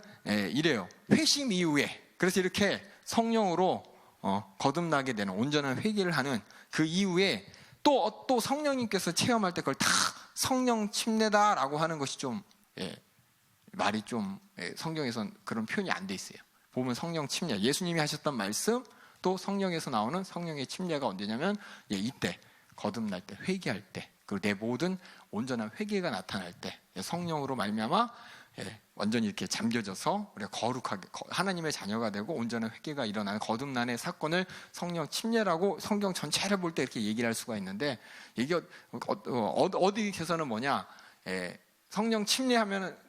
S1: 이래요. 회심 이후에, 그래서 이렇게 성령으로 거듭나게 되는 온전한 회개를 하는 그 이후에 또 성령님께서 체험할 때 그걸 다 성령 침례다라고 하는 것이 좀 말이 좀 성경에선 그런 표현이 안 돼 있어요. 보면 성령 침례, 예수님이 하셨던 말씀, 또 성령에서 나오는 성령의 침례가 언제냐면 이때 거듭날 때, 회개할 때, 그리고 내 모든 온전한 회개가 나타날 때, 성령으로 말미암아 완전히 이렇게 잠겨져서 우리가 거룩하게 하나님의 자녀가 되고 온전한 회개가 일어나는 거듭난의 사건을 성령 침례라고 성경 전체를 볼 때 이렇게 얘기를 할 수가 있는데, 이게 어디에서는 성령 침례하면은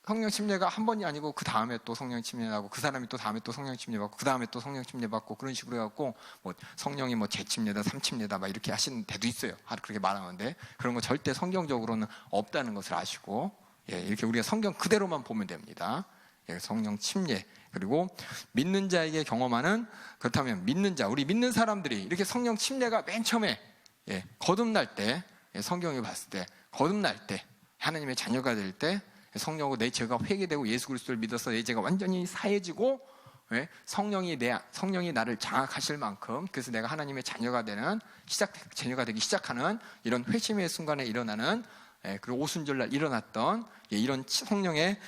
S1: 성령 침례가 한 번이 아니고 그 다음에 또 성령 침례하고, 그 사람이 또 다음에 또 성령 침례 받고, 그 다음에 또 성령 침례 받고, 그런 식으로 해갖고 성령이 재침례다, 삼침례다 막 이렇게 하시는 데도 있어요. 그렇게 말하는데 그런 거 절대 성경적으로는 없다는 것을 아시고, 이렇게 우리가 성경 그대로만 보면 됩니다. 성령 침례, 그리고 믿는 자에게 경험하는, 그렇다면 우리 믿는 사람들이 이렇게 성령 침례가 맨 처음에 거듭날 때, 성경에 봤을 때 거듭날 때, 하나님의 자녀가 될 때 성령으로 내 죄가 회개되고 예수 그리스도를 믿어서 내 죄가 완전히 사해지고, 성령이 나를 장악하실 만큼, 그래서 내가 하나님의 자녀가 되기 시작하는 이런 회심의 순간에 일어나는, 그리고 오순절날 일어났던 이런 성령의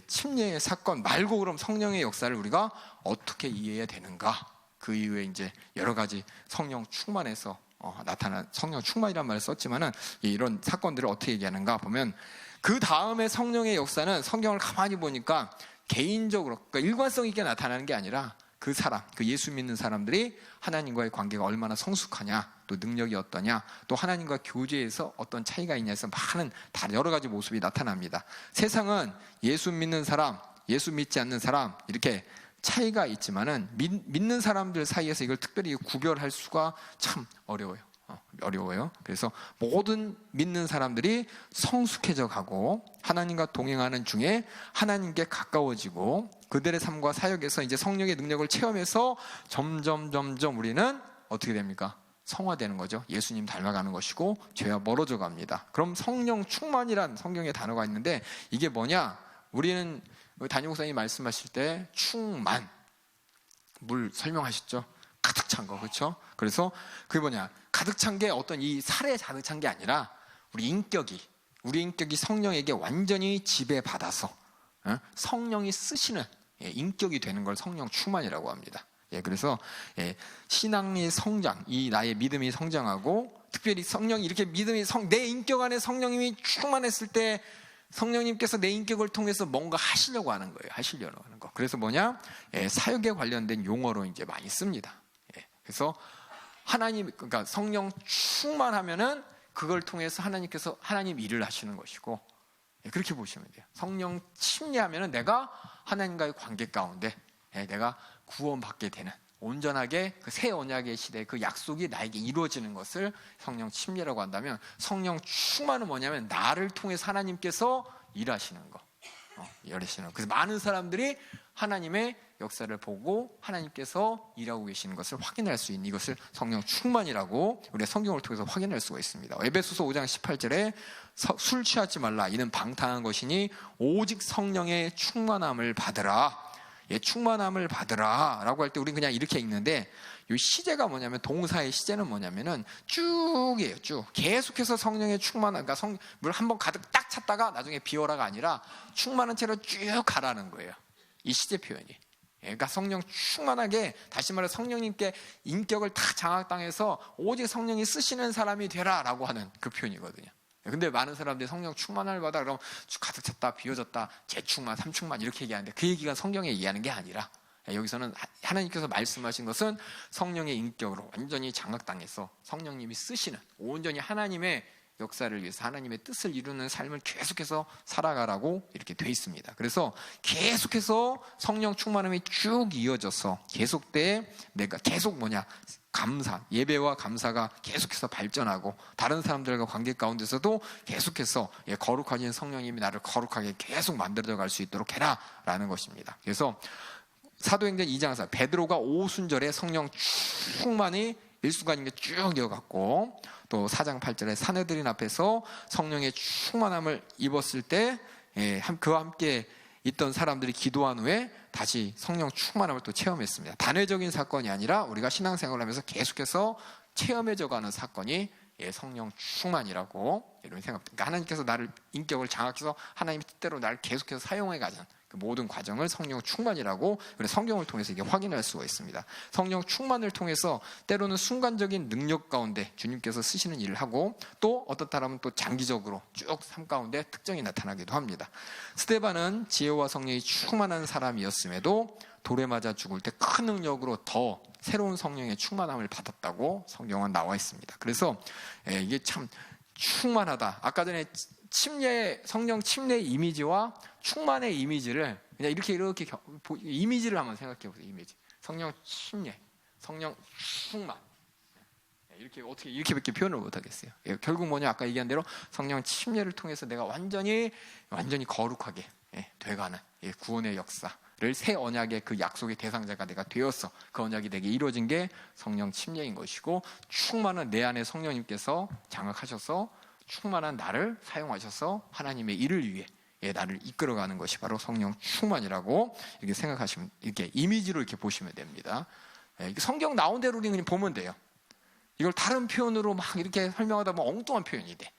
S1: 침례의 사건 말고, 그럼 성령의 역사를 우리가 어떻게 이해해야 되는가? 그 이후에 이제 여러 가지 성령 충만해서 나타난, 성령 충만이라는 말을 썼지만은 이런 사건들을 어떻게 얘기하는가 보면, 그 다음에 성령의 역사는 성경을 가만히 보니까 개인적으로, 그러니까 일관성 있게 나타나는 게 아니라 그 사람, 그 예수 믿는 사람들이 하나님과의 관계가 얼마나 성숙하냐, 또 능력이 어떠냐, 또 하나님과 교제에서 어떤 차이가 있냐에서 많은 여러 가지 모습이 나타납니다. 세상은 예수 믿는 사람, 예수 믿지 않는 사람 이렇게 차이가 있지만은 믿는 사람들 사이에서 이걸 특별히 구별할 수가 참 어려워요. 그래서 모든 믿는 사람들이 성숙해져 가고 하나님과 동행하는 중에 하나님께 가까워지고 그들의 삶과 사역에서 이제 성령의 능력을 체험해서 점점 우리는 어떻게 됩니까? 성화되는 거죠. 예수님 닮아가는 것이고 죄와 멀어져 갑니다. 그럼 성령 충만이란 성경의 단어가 있는데 이게 뭐냐? 우리는 담임 목사님이 말씀하실 때 충만, 물 설명하셨죠? 가득 찬 거, 그렇죠? 그래서 그게 뭐냐? 가득 찬 게 어떤 이 살에 가득 찬 게 아니라 우리 인격이 성령에게 완전히 지배받아서 성령이 쓰시는 인격이 되는 걸 성령 충만이라고 합니다. 그래서 신앙의 성장, 이 나의 믿음이 성장하고 특별히 성령이 이렇게 내 인격 안에 성령님이 충만했을 때 성령님께서 내 인격을 통해서 뭔가 하시려고 하는 거. 그래서 뭐냐? 사역에 관련된 용어로 이제 많이 씁니다. 그래서 그러니까 성령 충만하면은 그걸 통해서 하나님께서 하나님 일을 하시는 것이고, 그렇게 보시면 돼요. 성령 침례하면은 내가 하나님과의 관계 가운데 내가 구원받게 되는, 온전하게 그 새 언약의 시대 그 약속이 나에게 이루어지는 것을 성령 침례라고 한다면, 성령 충만은 뭐냐면 나를 통해서 하나님께서 일하시는 거. 그래서 많은 사람들이 하나님의 역사를 보고 하나님께서 일하고 계시는 것을 확인할 수 있는, 이것을 성령 충만이라고 우리가 성경을 통해서 확인할 수가 있습니다. 에베소서 5장 18절에 술 취하지 말라, 이는 방탕한 것이니 오직 성령의 충만함을 받으라. 충만함을 받으라 라고 할 때 우리는 그냥 이렇게 읽는데, 이 시제가 뭐냐면, 동사의 시제는 뭐냐면은 쭉이에요. 쭉 계속해서 성령의 충만함, 그러니까 물 한번 가득 딱 찼다가 나중에 비워라가 아니라 충만한 채로 쭉 가라는 거예요, 이 시제 표현이. 그러니까 성령 충만하게, 다시 말해 성령님께 인격을 다 장악당해서 오직 성령이 쓰시는 사람이 되라 라고 하는 그 표현이거든요. 근데 많은 사람들이 성령 충만함을 받아 그러면 가득 찼다, 비워졌다, 재충만, 삼충만 이렇게 얘기하는데, 그 얘기가 성경에 얘기하는 게 아니라, 여기서는 하나님께서 말씀하신 것은 성령의 인격으로 완전히 장악당해서 성령님이 쓰시는, 온전히 하나님의 역사를 위해서 하나님의 뜻을 이루는 삶을 계속해서 살아가라고 이렇게 돼 있습니다. 그래서 계속해서 성령 충만함이 쭉 이어져서 계속돼, 내가 계속 감사, 예배와 감사가 계속해서 발전하고 다른 사람들과 관계 가운데서도 계속해서 거룩하신 성령님이 나를 거룩하게 계속 만들어 갈 수 있도록 해라 라는 것입니다. 그래서 사도행전 2장 4, 베드로가 오순절에 성령 충만히 일수간인게 쭉 이어갔고, 또 4장 8절에 사내들인 앞에서 성령의 충만함을 입었을 때 그와 함께 있던 사람들이 기도한 후에 다시 성령 충만함을 또 체험했습니다. 단회적인 사건이 아니라 우리가 신앙생활을 하면서 계속해서 체험해져가는 사건이 성령 충만이라고 이런 생각합니다. 그러니까 하나님께서 나를 인격을 장악해서 하나님 뜻대로 나를 계속해서 사용해가는 그 모든 과정을 성령 충만이라고 우리 성경을 통해서 이게 확인할 수가 있습니다. 성령 충만을 통해서 때로는 순간적인 능력 가운데 주님께서 쓰시는 일을 하고, 또 어떤 사람은 또 장기적으로 쭉 삶 가운데 특정이 나타나기도 합니다. 스데반은 지혜와 성령이 충만한 사람이었음에도 돌에 맞아 죽을 때 큰 능력으로 더 새로운 성령의 충만함을 받았다고 성경은 나와 있습니다. 그래서 이게 참 충만하다. 아까 전에 성령 침례의 이미지와 충만의 이미지를 그냥 이렇게 이미지를 한번 생각해 보세요. 이미지. 성령 침례, 성령 충만. 이렇게 어떻게 이렇게밖에 표현을 못 하겠어요. 결국 뭐냐, 아까 얘기한 대로 성령 침례를 통해서 내가 완전히 거룩하게 돼가는 구원의 역사를, 새 언약의 그 약속의 대상자가 내가 되어서 그 언약이 내게 이루어진 게 성령 침례인 것이고, 충만한 내 안에 성령님께서 장악하셔서 충만한 나를 사용하셔서 하나님의 일을 위해 나를 이끌어가는 것이 바로 성령 충만이라고 이렇게 생각하시면, 이렇게 이미지로 이렇게 보시면 됩니다. 성경 나온 대로 그냥 보면 돼요. 이걸 다른 표현으로 막 이렇게 설명하다 보면 엉뚱한 표현이 돼.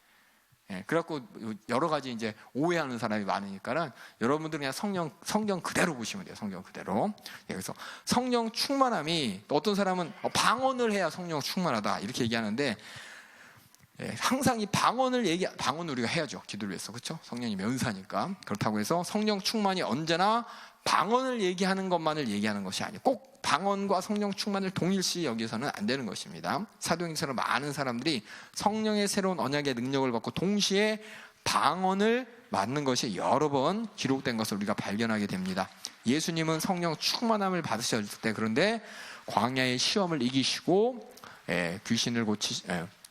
S1: 그래갖고 여러 가지 이제 오해하는 사람이 많으니까는 여러분들 그냥 성경 그대로 보시면 돼요. 성경 그대로. 그래서 성령 충만함이, 어떤 사람은 방언을 해야 성령 충만하다 이렇게 얘기하는데,
S2: 항상 이 방언을 우리가 해야죠. 기도를 위해서. 그렇죠? 성령님의 은사니까. 그렇다고 해서 성령 충만이 언제나 방언을 얘기하는 것만을 얘기하는 것이 아니고 꼭 방언과 성령 충만을 동일시 여기서는 안 되는 것입니다. 사도행전처럼 많은 사람들이 성령의 새로운 언약의 능력을 받고 동시에 방언을 맡는 것이 여러 번 기록된 것을 우리가 발견하게 됩니다. 예수님은 성령 충만함을 받으셨을 때, 그런데 광야의 시험을 이기시고 귀신을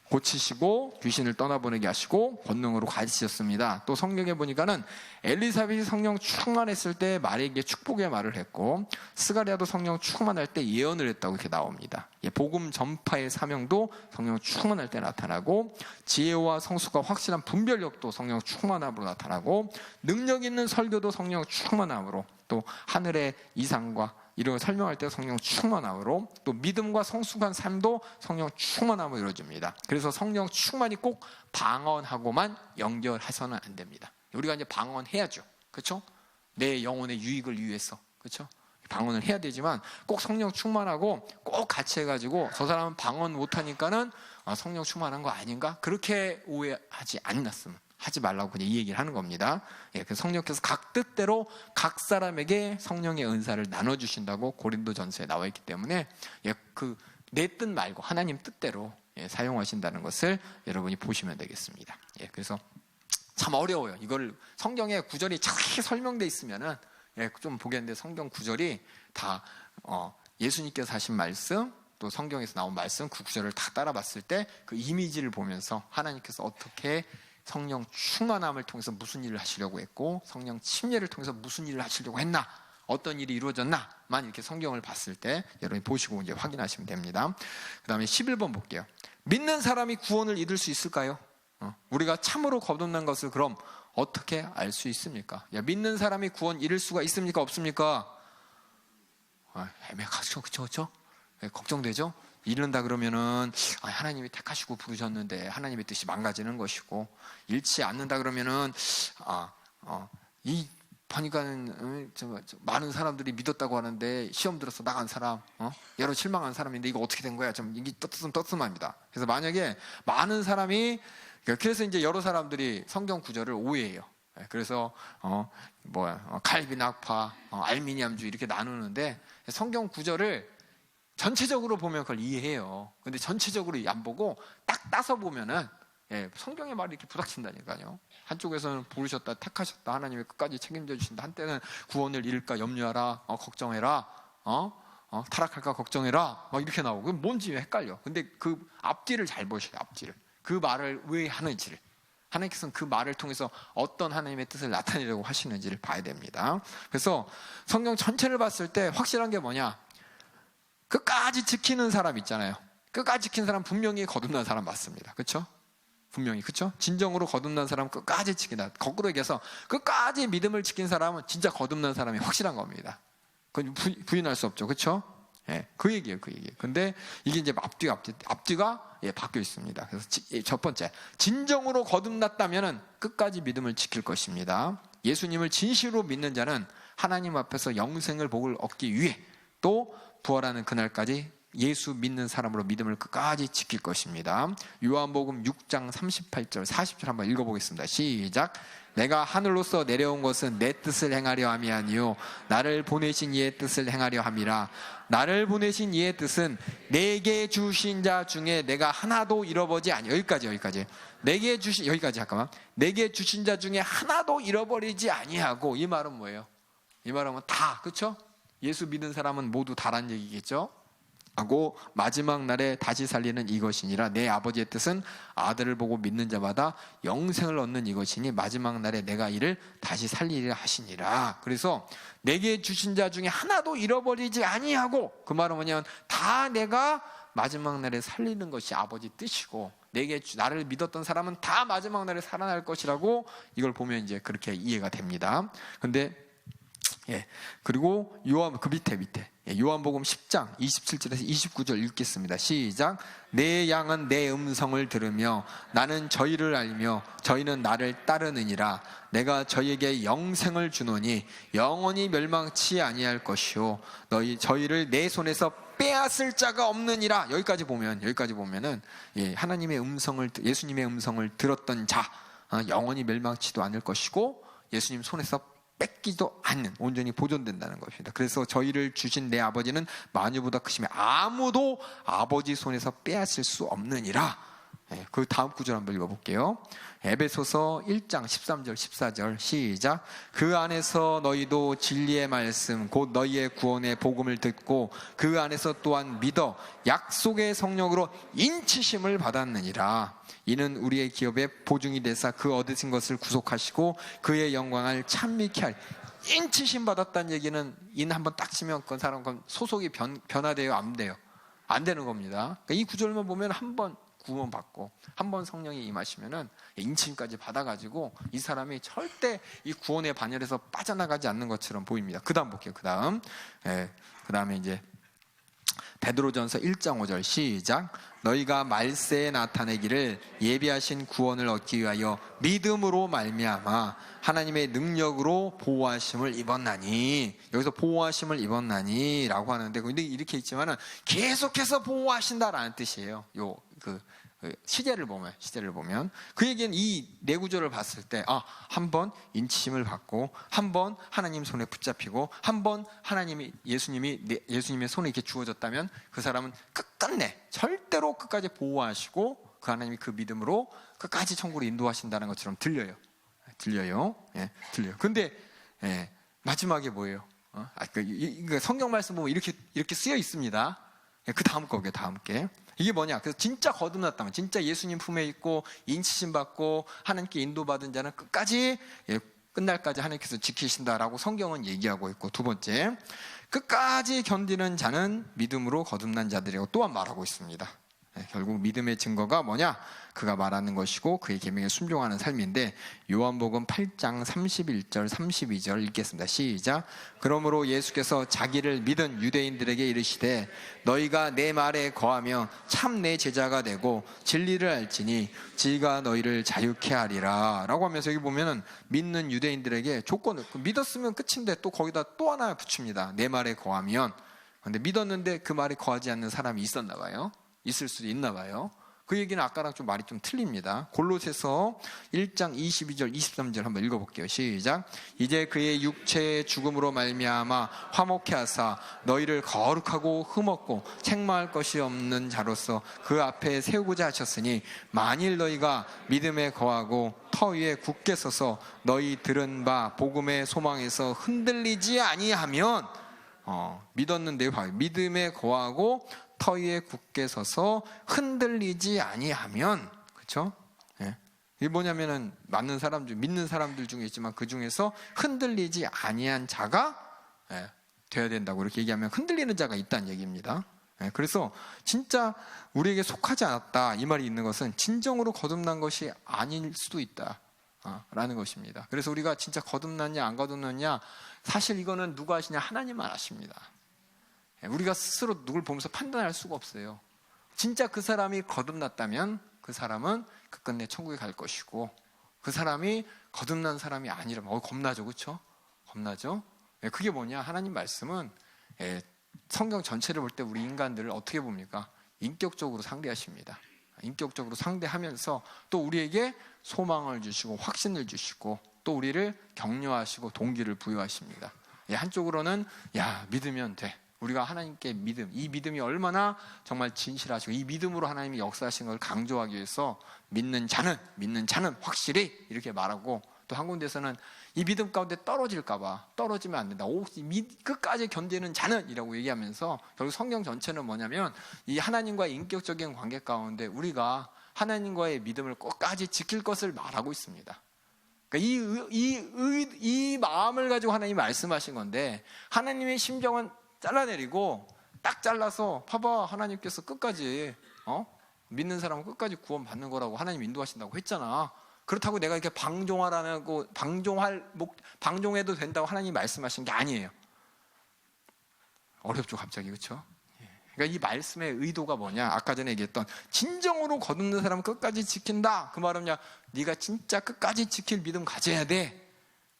S2: 고치시고 귀신을 떠나보내게 하시고 권능으로 가지셨습니다. 또 성경에 보니까는 엘리사벳이 성령 충만했을 때 마리아에게 축복의 말을 했고, 스가랴도 성령 충만할 때 예언을 했다고 이렇게 나옵니다. 복음 전파의 사명도 성령 충만할 때 나타나고, 지혜와 성숙과 확실한 분별력도 성령 충만함으로 나타나고, 능력 있는 설교도 성령 충만함으로, 또 하늘의 이상과 이런 걸 설명할 때 성령 충만함으로, 또 믿음과 성숙한 삶도 성령 충만함으로 이루어집니다. 그래서 성령 충만이 꼭 방언하고만 연결해서는 안 됩니다. 우리가 이제 방언해야죠. 그렇죠? 내 영혼의 유익을 위해서. 그렇죠? 방언을 해야 되지만 꼭 성령 충만하고 꼭 같이 해가지고 저 사람은 방언 못하니까는 성령 충만한 거 아닌가? 그렇게 오해하지 않았으면 하지 말라고 그냥 이 얘기를 하는 겁니다. 그래서 성령께서 각 뜻대로 각 사람에게 성령의 은사를 나눠주신다고 고린도전서에 나와 있기 때문에 내 뜻 말고 하나님 뜻대로 사용하신다는 것을 여러분이 보시면 되겠습니다. 그래서 참 어려워요. 이걸 성경에 구절이 잘 설명되어 있으면은 좀 보겠는데, 성경 구절이 다 예수님께서 하신 말씀, 또 성경에서 나온 말씀, 그 구절을 다 따라봤을 때 그 이미지를 보면서 하나님께서 어떻게 성령 충만함을 통해서 무슨 일을 하시려고 했고, 성령 침례를 통해서 무슨 일을 하시려고 했나, 어떤 일이 이루어졌나만 이렇게 성경을 봤을 때 여러분이 보시고 이제 확인하시면 됩니다. 그 다음에 11번 볼게요. 믿는 사람이 구원을 이룰 수 있을까요? 우리가 참으로 거듭난 것을 그럼 어떻게 알 수 있습니까? 믿는 사람이 구원 이룰 수가 있습니까? 없습니까? 애매하죠. 그렇죠? 걱정되죠? 잃는다 그러면은 하나님이 택하시고 부르셨는데 하나님의 뜻이 망가지는 것이고, 잃지 않는다 그러면은 이 보니까는 많은 사람들이 믿었다고 하는데 시험 들어서 나간 사람, 여러 실망한 사람인데 이거 어떻게 된 거야? 좀 이게 떠슴합니다. 그래서 만약에 많은 사람이, 그래서 이제 여러 사람들이 성경 구절을 오해해요. 그래서 칼빈 학파, 알미니암주의 이렇게 나누는데, 성경 구절을 전체적으로 보면 그걸 이해해요. 근데 전체적으로 안 보고 딱 따서 보면은 성경의 말이 이렇게 부닥친다니까요. 한쪽에서는 부르셨다, 택하셨다, 하나님이 끝까지 책임져 주신다. 한때는 구원을 잃을까 염려하라, 걱정해라, 타락할까 걱정해라, 막 이렇게 나오고, 뭔지 헷갈려. 근데 그 앞뒤를 잘 보셔야 돼요. 앞뒤를. 그 말을 왜 하는지를, 하나님께서는 그 말을 통해서 어떤 하나님의 뜻을 나타내려고 하시는지를 봐야 됩니다. 그래서 성경 전체를 봤을 때 확실한 게 뭐냐, 끝까지 지키는 사람 있잖아요. 끝까지 지킨 사람 분명히 거듭난 사람 맞습니다. 그렇죠? 분명히, 그렇죠? 진정으로 거듭난 사람 끝까지 지킨다. 거꾸로 얘기해서 끝까지 믿음을 지킨 사람은 진짜 거듭난 사람이 확실한 겁니다. 그건 부인할 수 없죠. 그렇죠? 그 얘기예요. 근데 이게 이제 앞뒤가 바뀌어 있습니다. 그래서 첫 번째, 진정으로 거듭났다면은 끝까지 믿음을 지킬 것입니다. 예수님을 진실로 믿는 자는 하나님 앞에서 영생을 복을 얻기 위해, 또 부활하는 그날까지 예수 믿는 사람으로 믿음을 끝까지 지킬 것입니다. 요한복음 6장 38절 40절 한번 읽어보겠습니다. 시작. 내가 하늘로서 내려온 것은 내 뜻을 행하려 함이 아니요 나를 보내신 이의 뜻을 행하려 함이라. 나를 보내신 이의 뜻은 내게 주신 자 중에 내가 하나도 잃어버리지 아니. 여기까지. 내게 주신 자 중에 하나도 잃어버리지 아니하고. 이 말은 뭐예요? 이 말은 다, 그렇죠? 예수 믿는 사람은 모두 다란 얘기겠죠? 하고, 마지막 날에 다시 살리는 이것이니라. 내 아버지의 뜻은 아들을 보고 믿는 자마다 영생을 얻는 이것이니 마지막 날에 내가 이를 다시 살리리라 하시니라. 그래서 내게 주신 자 중에 하나도 잃어버리지 아니하고, 그 말은 뭐냐면 다 내가 마지막 날에 살리는 것이 아버지 뜻이고, 나를 믿었던 사람은 다 마지막 날에 살아날 것이라고, 이걸 보면 이제 그렇게 이해가 됩니다. 근데 그리고 그 밑에 요한복음 10장 27절에서 29절 읽겠습니다. 시작. 내 양은 내 음성을 들으며 나는 저희를 알며 저희는 나를 따르느니라. 내가 저희에게 영생을 주노니 영원히 멸망치 아니할 것이요 저희를 내 손에서 빼앗을 자가 없느니라. 여기까지 보면은 하나님의 음성을, 예수님의 음성을 들었던 자 영원히 멸망치도 않을 것이고 예수님 손에서 뺏기도 않는, 온전히 보존된다는 것입니다. 그래서 저희를 주신 내 아버지는 만유보다 크시며 아무도 아버지 손에서 빼앗을 수 없느니라. 그 다음 구절 한번 읽어볼게요. 에베소서 1장 13절 14절 시작. 그 안에서 너희도 진리의 말씀 곧 너희의 구원의 복음을 듣고 그 안에서 또한 믿어 약속의 성령으로 인치심을 받았느니라. 이는 우리의 기업의 보증이 되사 그 얻으신 것을 구속하시고 그의 영광을 찬미케 하리. 인치심 받았다는 얘기는 인 한번 딱 치면 그 사람 소속이 변화돼요, 안 돼요? 안 되는 겁니다. 그러니까 이 구절만 보면 한번 구원 받고 한번 성령이 임하시면은 인침까지 받아가지고 이 사람이 절대 이 구원의 반열에서 빠져나가지 않는 것처럼 보입니다. 그 다음 볼게요. 그 다음에 이제 베드로전서 1장 5절 시작. 너희가 말세에 나타내기를 예비하신 구원을 얻기 위하여 믿음으로 말미암아 하나님의 능력으로 보호하심을 입었나니. 여기서 보호하심을 입었나니 라고 하는데, 근데 이렇게 있지만은 계속해서 보호하신다라는 뜻이에요. 시제를 보면 그 얘기는 이 네 구절을 봤을 때 한 번 인치심을 받고, 한 번 하나님 손에 붙잡히고, 한 번 예수님의 손에 이렇게 주어졌다면 그 사람은 끝끝내 절대로 끝까지 보호하시고 그 하나님이 그 믿음으로 끝까지 천국으로 인도하신다는 것처럼 들려요. 근데 마지막에 뭐예요? 성경 말씀 보면 이렇게 쓰여 있습니다. 그 다음 게 이게 뭐냐? 그래서 진짜 거듭났다면, 진짜 예수님 품에 있고 인치심 받고 하나님께 인도받은 자는 끝까지, 끝날까지 하나님께서 지키신다라고 성경은 얘기하고 있고, 두 번째, 끝까지 견디는 자는 믿음으로 거듭난 자들이라고 또한 말하고 있습니다. 결국 믿음의 증거가 뭐냐? 그가 말하는 것이고 그의 계명에 순종하는 삶인데, 요한복음 8장 31절 32절 읽겠습니다. 시작. 그러므로 예수께서 자기를 믿은 유대인들에게 이르시되 너희가 내 말에 거하며 참 내 제자가 되고 진리를 알지니 지가 너희를 자유케 하리라 라고 하면서, 여기 보면은 믿는 유대인들에게 조건을, 믿었으면 끝인데 또 거기다 또 하나 붙입니다. 내 말에 거하면. 근데 믿었는데 그 말에 거하지 않는 사람이 있었나 봐요. 있을 수도 있나 봐요. 그 얘기는 아까랑 좀 말이 좀 틀립니다. 골로새서 1장 22절 23절 한번 읽어볼게요. 시작. 이제 그의 육체의 죽음으로 말미암아 화목케 하사 너희를 거룩하고 흠없고 책망할 것이 없는 자로서 그 앞에 세우고자 하셨으니, 만일 너희가 믿음에 거하고 터 위에 굳게 서서 너희 들은 바 복음의 소망에서 흔들리지 아니하면, 믿었는데 믿음에 거하고 터 위에 굳게 서서 흔들리지 아니하면, 그렇죠? 이게 뭐냐면은 믿는 사람들 중에 있지만 그 중에서 흔들리지 아니한 자가 되어야 된다고 이렇게 얘기하면, 흔들리는 자가 있다는 얘기입니다. 그래서 진짜 우리에게 속하지 않았다 이 말이 있는 것은 진정으로 거듭난 것이 아닐 수도 있다 라는 것입니다. 그래서 우리가 진짜 거듭났냐 안 거듭났냐, 사실 이거는 누가 아시냐? 하나님만 아십니다. 우리가 스스로 누굴 보면서 판단할 수가 없어요. 진짜 그 사람이 거듭났다면 그 사람은 끝끝내 천국에 갈 것이고, 그 사람이 거듭난 사람이 아니라면 겁나죠, 그렇죠? 겁나죠? 그게 뭐냐? 하나님 말씀은 성경 전체를 볼 때 우리 인간들을 어떻게 봅니까? 인격적으로 상대하십니다. 인격적으로 상대하면서 또 우리에게 소망을 주시고 확신을 주시고 또 우리를 격려하시고 동기를 부여하십니다. 한쪽으로는 믿으면 돼. 우리가 하나님께 믿음, 이 믿음이 얼마나 정말 진실하시고 이 믿음으로 하나님이 역사하신 걸 강조하기 위해서 믿는 자는 확실히 이렇게 말하고, 또 한 군데서는 이 믿음 가운데 떨어지면 안 된다. 끝까지 견디는 자는 이라고 얘기하면서, 결국 성경 전체는 뭐냐면 이 하나님과의 인격적인 관계 가운데 우리가 하나님과의 믿음을 끝까지 지킬 것을 말하고 있습니다. 그러니까 이 마음을 가지고 하나님이 말씀하신 건데, 하나님의 심정은 잘라내리고 딱 잘라서 봐봐, 하나님께서 끝까지 믿는 사람은 끝까지 구원 받는 거라고 하나님 인도하신다고 했잖아. 그렇다고 내가 이렇게 방종해도 된다고 하나님이 말씀하신 게 아니에요. 어렵죠, 갑자기, 그렇죠? 그러니까 이 말씀의 의도가 뭐냐? 아까 전에 얘기했던 진정으로 거듭는 사람은 끝까지 지킨다. 그 말은 네가 진짜 끝까지 지킬 믿음 가져야 돼.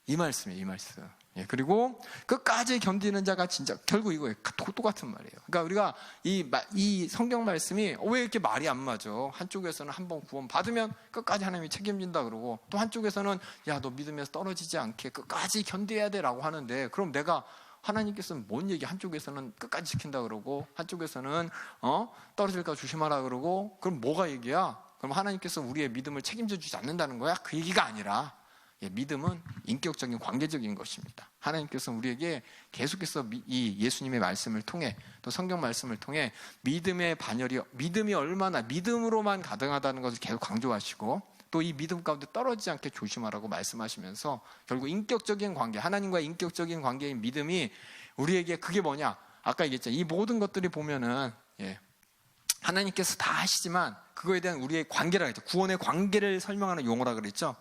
S2: 이 말씀이에요, 이 말씀. 그리고 끝까지 견디는 자가 진짜 결국 이거예요. 똑같은 말이에요. 그러니까 우리가 이 성경 말씀이 왜 이렇게 말이 안 맞아? 한쪽에서는 한번 구원 받으면 끝까지 하나님이 책임진다 그러고, 또 한쪽에서는 야, 너 믿음에서 떨어지지 않게 끝까지 견뎌야 돼라고 하는데, 그럼 내가 하나님께서는 뭔 얘기? 한쪽에서는 끝까지 지킨다 그러고, 한쪽에서는 떨어질까 조심하라 그러고, 그럼 뭐가 얘기야? 그럼 하나님께서 우리의 믿음을 책임져 주지 않는다는 거야? 그 얘기가 아니라, 믿음은 인격적인 관계적인 것입니다. 하나님께서는 우리에게 계속해서 이 예수님의 말씀을 통해, 또 성경 말씀을 통해 믿음의 반열이, 믿음이 얼마나 믿음으로만 가능하다는 것을 계속 강조하시고, 또 이 믿음 가운데 떨어지지 않게 조심하라고 말씀하시면서, 결국 인격적인 관계, 하나님과의 인격적인 관계인 믿음이 우리에게, 그게 뭐냐? 아까 얘기했잖아요. 이 모든 것들이 보면은 하나님께서 다 하시지만 그거에 대한 우리의 관계라고 했죠. 구원의 관계를 설명하는 용어라 그랬죠.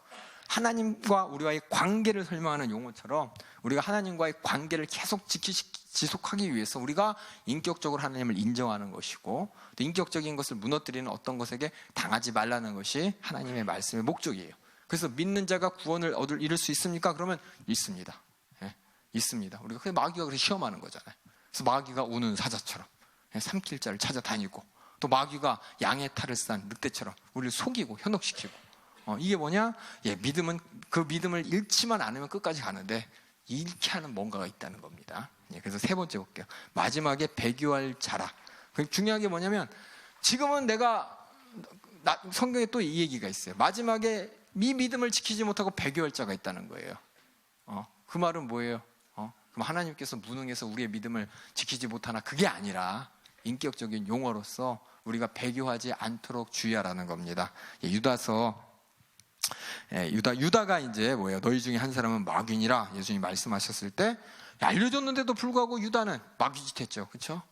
S2: 하나님과 우리와의 관계를 설명하는 용어처럼, 우리가 하나님과의 관계를 계속 지속하기 위해서 우리가 인격적으로 하나님을 인정하는 것이고, 또 인격적인 것을 무너뜨리는 어떤 것에게 당하지 말라는 것이 하나님의 말씀의 목적이에요. 그래서 믿는 자가 구원을 이룰 수 있습니까? 그러면 있습니다. 있습니다. 우리가 그 마귀가 그렇게 시험하는 거잖아요. 그래서 마귀가 우는 사자처럼 삼킬 자를 찾아다니고, 또 마귀가 양의 탈을 싼 늑대처럼 우리를 속이고 현혹시키고, 이게 뭐냐? 믿음은, 그 믿음을 잃지만 않으면 끝까지 가는데 잃게 하는 뭔가가 있다는 겁니다. 그래서 세 번째 볼게요. 마지막에 배교할 자라. 중요한 게 뭐냐면, 지금은 성경에 또 이 얘기가 있어요. 마지막에 이 믿음을 지키지 못하고 배교할 자가 있다는 거예요. 그 말은 뭐예요? 그럼 하나님께서 무능해서 우리의 믿음을 지키지 못하나? 그게 아니라 인격적인 용어로서 우리가 배교하지 않도록 주의하라는 겁니다. 유다가 이제 뭐예요? 너희 중에 한 사람은 마귀니라 예수님이 말씀하셨을 때, 알려줬는데도 불구하고 유다는 마귀짓했죠. 그렇죠?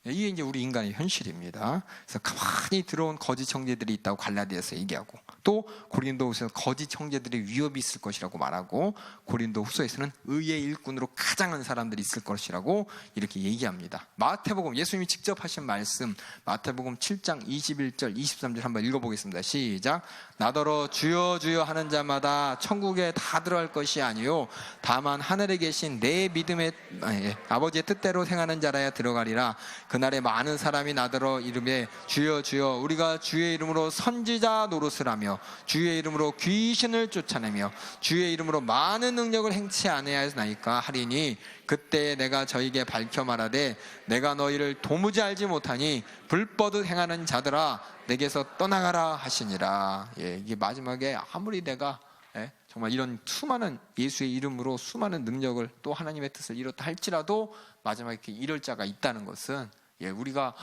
S2: 이게 이제 우리 인간의 현실입니다. 그래서 가만히 들어온 거짓 형제들이 있다고 갈라디아서 얘기하고, 또 고린도후서에서 거짓 형제들의 위협이 있을 것이라고 말하고, 고린도후서에서는 의의 일꾼으로 가장한 사람들이 있을 것이라고 이렇게 얘기합니다. 마태복음, 예수님이 직접 하신 말씀, 마태복음 7장 21절 23절 한번 읽어보겠습니다. 시작. 나더러 주여 주여 하는 자마다 천국에 다 들어갈 것이 아니요 다만 하늘에 계신 내 믿음의 아버지의 뜻대로 행하는 자라야 들어가리라. 그날에 많은 사람이 나더러 이르되 주여 주여 우리가 주의 이름으로 선지자 노릇을 하며 주의 이름으로 귀신을 쫓아내며 주의 이름으로 많은 능력을 행치 아니하였나이까 하리니, 그때 내가 저에게 밝혀 말하되 내가 너희를 도무지 알지 못하니 불법을 행하는 자들아 내게서 떠나가라 하시니라. 이게 마지막에 아무리 내가 정말 이런 수많은 예수의 이름으로 수많은 능력을, 또 하나님의 뜻을 이뤘다 할지라도 마지막에 이렇게 이럴 자가 있다는 것은, 우리가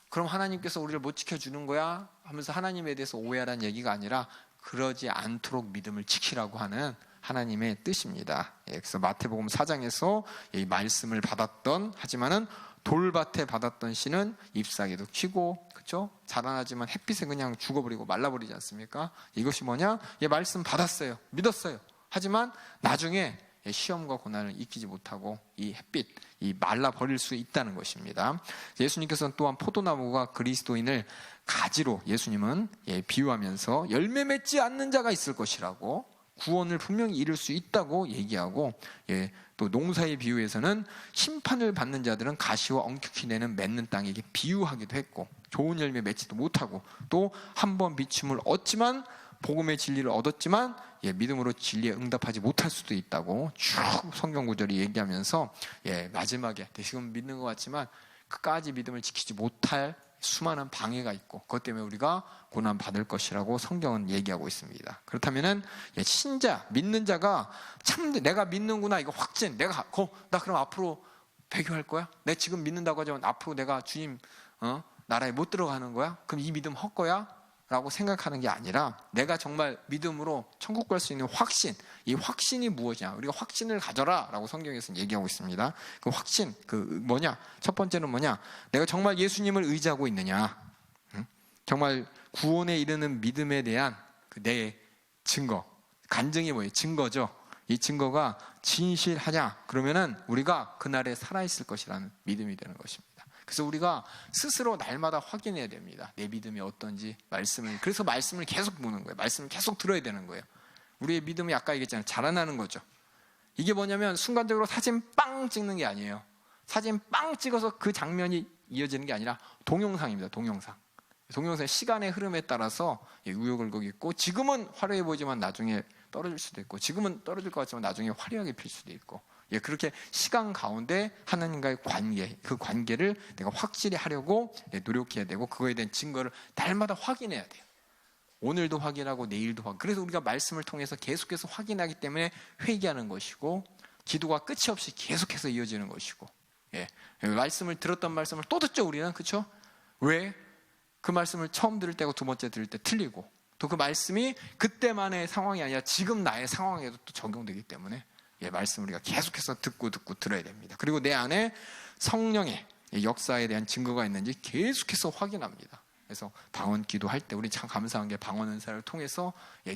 S2: 그럼 하나님께서 우리를 못 지켜주는 거야 하면서 하나님에 대해서 오해하라는 얘기가 아니라, 그러지 않도록 믿음을 지키라고 하는 하나님의 뜻입니다. 그래서 마태복음 4장에서 이 말씀을 받았던, 하지만은 돌밭에 받았던 씨는 잎사귀도 키고, 그렇죠? 자라나지만 햇빛에 그냥 죽어버리고 말라버리지 않습니까? 이것이 뭐냐? 말씀 받았어요, 믿었어요. 하지만 나중에 시험과 고난을 이기지 못하고 이 햇빛, 이 말라버릴 수 있다는 것입니다. 예수님께서는 또한 포도나무가 그리스도인을 가지로, 예수님은 비유하면서 열매 맺지 않는 자가 있을 것이라고, 구원을 분명히 이룰 수 있다고 얘기하고, 또 농사의 비유에서는 심판을 받는 자들은 가시와 엉켜히 내는 맺는 땅에게 비유하기도 했고, 좋은 열매 맺지도 못하고, 또 한 번 비춤을 얻지만, 복음의 진리를 얻었지만 믿음으로 진리에 응답하지 못할 수도 있다고 쭉 성경 구절이 얘기하면서, 마지막에 지금 믿는 것 같지만 끝까지 믿음을 지키지 못할 수많은 방해가 있고, 그것 때문에 우리가 고난 받을 것이라고 성경은 얘기하고 있습니다. 그렇다면은 신자, 믿는 자가 참 내가 믿는구나, 이거 확신, 나 그럼 앞으로 배교할 거야? 내가 지금 믿는다고 하지만 앞으로 내가 주님 나라에 못 들어가는 거야? 그럼 이 믿음 헛거야? 라고 생각하는 게 아니라, 내가 정말 믿음으로 천국 갈 수 있는 확신, 이 확신이 무엇이냐? 우리가 확신을 가져라 라고 성경에서는 얘기하고 있습니다. 그 확신, 뭐냐? 첫 번째는 뭐냐? 내가 정말 예수님을 의지하고 있느냐? 정말 구원에 이르는 믿음에 대한 내 증거, 간증이 뭐예요? 증거죠. 이 증거가 진실하냐? 그러면은 우리가 그날에 살아있을 것이라는 믿음이 되는 것입니다. 그래서 우리가 스스로 날마다 확인해야 됩니다. 내 믿음이 어떤지, 그래서 말씀을 계속 보는 거예요. 말씀을 계속 들어야 되는 거예요. 우리의 믿음이 아까 얘기했잖아요. 자라나는 거죠. 이게 뭐냐면 순간적으로 사진 빵 찍는 게 아니에요. 사진 빵 찍어서 그 장면이 이어지는 게 아니라 동영상입니다. 동영상의 시간의 흐름에 따라서 우여곡절이 있고, 지금은 화려해 보이지만 나중에 떨어질 수도 있고, 지금은 떨어질 것 같지만 나중에 화려하게 필 수도 있고, 그렇게 시간 가운데 하나님과의 관계, 그 관계를 내가 확실히 하려고 노력해야 되고, 그거에 대한 증거를 날마다 확인해야 돼요. 오늘도 확인하고 내일도 확인. 그래서 우리가 말씀을 통해서 계속해서 확인하기 때문에 회개하는 것이고, 기도가 끝이 없이 계속해서 이어지는 것이고, 말씀을 들었던 말씀을 또 듣죠, 우리는. 그렇죠? 왜? 그 말씀을 처음 들을 때고 두 번째 들을 때 틀리고, 또 그 말씀이 그때만의 상황이 아니라 지금 나의 상황에도 또 적용되기 때문에 말씀을 우리가 계속해서 듣고 들어야 됩니다. 그리고 내 안에 성령의 역사에 대한 증거가 있는지 계속해서 확인합니다. 그래서 방언 기도할 때 우리 참 감사한 게 방언 은사를 통해서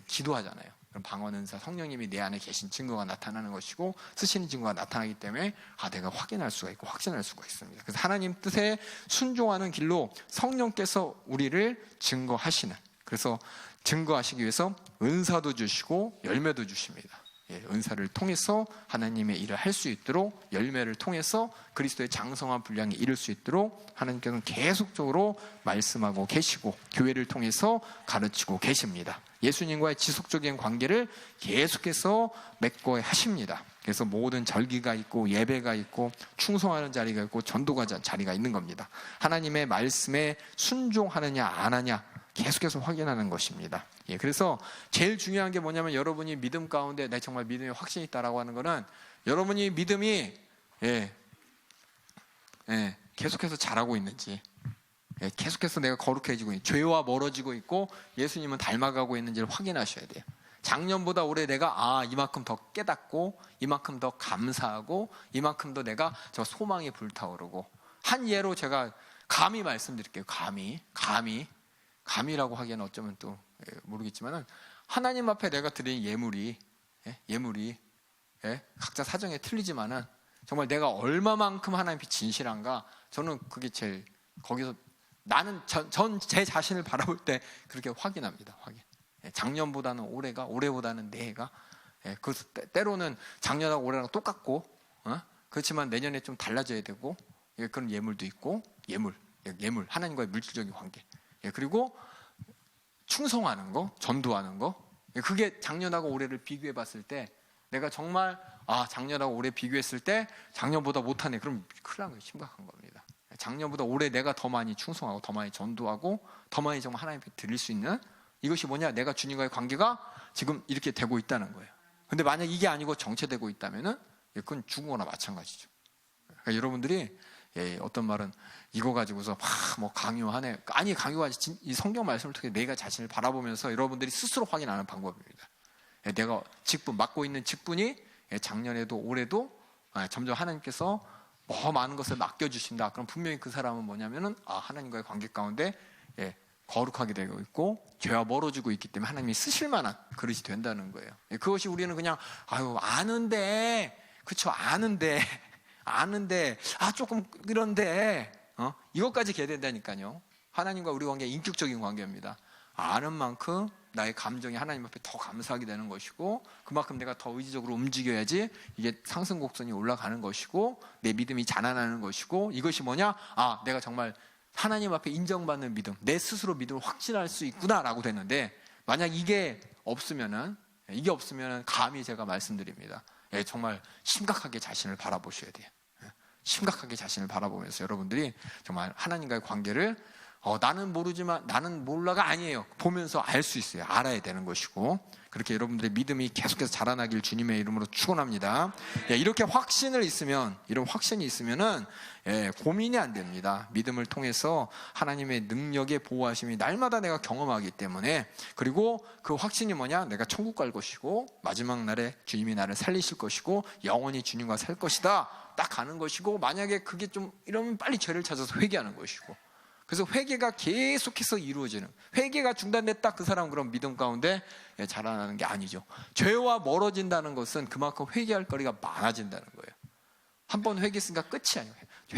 S2: 기도하잖아요. 그럼 방언 은사, 성령님이 내 안에 계신 증거가 나타나는 것이고, 쓰시는 증거가 나타나기 때문에 내가 확인할 수가 있고 확신할 수가 있습니다. 그래서 하나님 뜻에 순종하는 길로 성령께서 우리를 증거하시는, 그래서 증거하시기 위해서 은사도 주시고 열매도 주십니다. 은사를 통해서 하나님의 일을 할 수 있도록, 열매를 통해서 그리스도의 장성한 분량에 이를 수 있도록 하나님께서는 계속적으로 말씀하고 계시고, 교회를 통해서 가르치고 계십니다. 예수님과의 지속적인 관계를 계속해서 맺고 하십니다. 그래서 모든 절기가 있고 예배가 있고 충성하는 자리가 있고 전도가 자리가 있는 겁니다. 하나님의 말씀에 순종하느냐 안 하냐 계속해서 확인하는 것입니다. 그래서 제일 중요한 게 뭐냐면, 여러분이 믿음 가운데 내 정말 믿음에 확신이 있다라고 하는 거는, 여러분이 믿음이 계속해서 자라고 있는지, 계속해서 내가 거룩해지고 있는지, 죄와 멀어지고 있고 예수님은 닮아가고 있는지를 확인하셔야 돼요. 작년보다 올해 내가 이만큼 더 깨닫고, 이만큼 더 감사하고, 이만큼 더 내가 저 소망이 불타오르고. 한 예로 제가 감히 말씀드릴게요. 감이라고 하기에는 어쩌면 또 모르겠지만은, 하나님 앞에 내가 드린 예물이 각자 사정에 틀리지만은 정말 내가 얼마만큼 하나님 앞에 진실한가, 저는 그게 제일, 거기서 나는 제 자신을 바라볼 때 그렇게 확인합니다. 작년보다는 올해보다는 내가, 그 때로는 작년하고 올해랑 똑같고, 그렇지만 내년에 좀 달라져야 되고, 그런 예물도 있고, 예물 하나님과의 물질적인 관계, 그리고 충성하는 거, 전도하는 거, 그게 작년하고 올해를 비교해 봤을 때 내가 정말 작년하고 올해 비교했을 때 작년보다 못하네, 그럼 큰일 난 거예요. 심각한 겁니다. 작년보다 올해 내가 더 많이 충성하고 더 많이 전도하고 더 많이 정말 하나님께 드릴 수 있는, 이것이 뭐냐, 내가 주님과의 관계가 지금 이렇게 되고 있다는 거예요. 근데 만약 이게 아니고 정체되고 있다면은 그건 죽은 거나 마찬가지죠. 그러니까 여러분들이 어떤 말은 이거 가지고서 뭐 강요하네. 아니, 강요가 이 성경 말씀을 통해 내가 자신을 바라보면서 여러분들이 스스로 확인하는 방법입니다. 내가 맡고 있는 직분이 작년에도 올해도 점점 하나님께서 뭐 많은 것을 맡겨주신다. 그럼 분명히 그 사람은 뭐냐면은 하나님과의 관계 가운데 거룩하게 되고 있고 죄와 멀어지고 있기 때문에 하나님이 쓰실 만한 그릇이 된다는 거예요. 그것이 우리는 그냥 아는데, 그쵸, 아는데 조금 그런데 이것까지 해야 된다니까요. 하나님과 우리 관계 인격적인 관계입니다. 아는 만큼 나의 감정이 하나님 앞에 더 감사하게 되는 것이고, 그만큼 내가 더 의지적으로 움직여야지 이게 상승 곡선이 올라가는 것이고, 내 믿음이 자라나는 것이고, 이것이 뭐냐, 내가 정말 하나님 앞에 인정받는 믿음, 내 스스로 믿음을 확신할 수 있구나라고 되는데, 만약 이게 없으면은 감히 제가 말씀드립니다. 정말 심각하게 자신을 바라보셔야 돼요. 심각하게 자신을 바라보면서 여러분들이 정말 하나님과의 관계를 나는 모르지만, 나는 몰라가 아니에요. 보면서 알 수 있어요. 알아야 되는 것이고, 그렇게 여러분들의 믿음이 계속해서 자라나길 주님의 이름으로 축원합니다. 이렇게 이런 확신이 있으면은 고민이 안 됩니다. 믿음을 통해서 하나님의 능력의 보호하심이 날마다 내가 경험하기 때문에, 그리고 그 확신이 뭐냐, 내가 천국 갈 것이고 마지막 날에 주님이 나를 살리실 것이고 영원히 주님과 살 것이다, 딱 가는 것이고, 만약에 그게 좀 이러면 빨리 죄를 찾아서 회개하는 것이고, 그래서 회개가 계속해서 이루어지는, 회개가 중단됐다, 그 사람은 그럼 믿음 가운데 자라나는 게 아니죠. 죄와 멀어진다는 것은 그만큼 회개할 거리가 많아진다는 거예요. 한 번 회개했으니까 끝이 아니에요.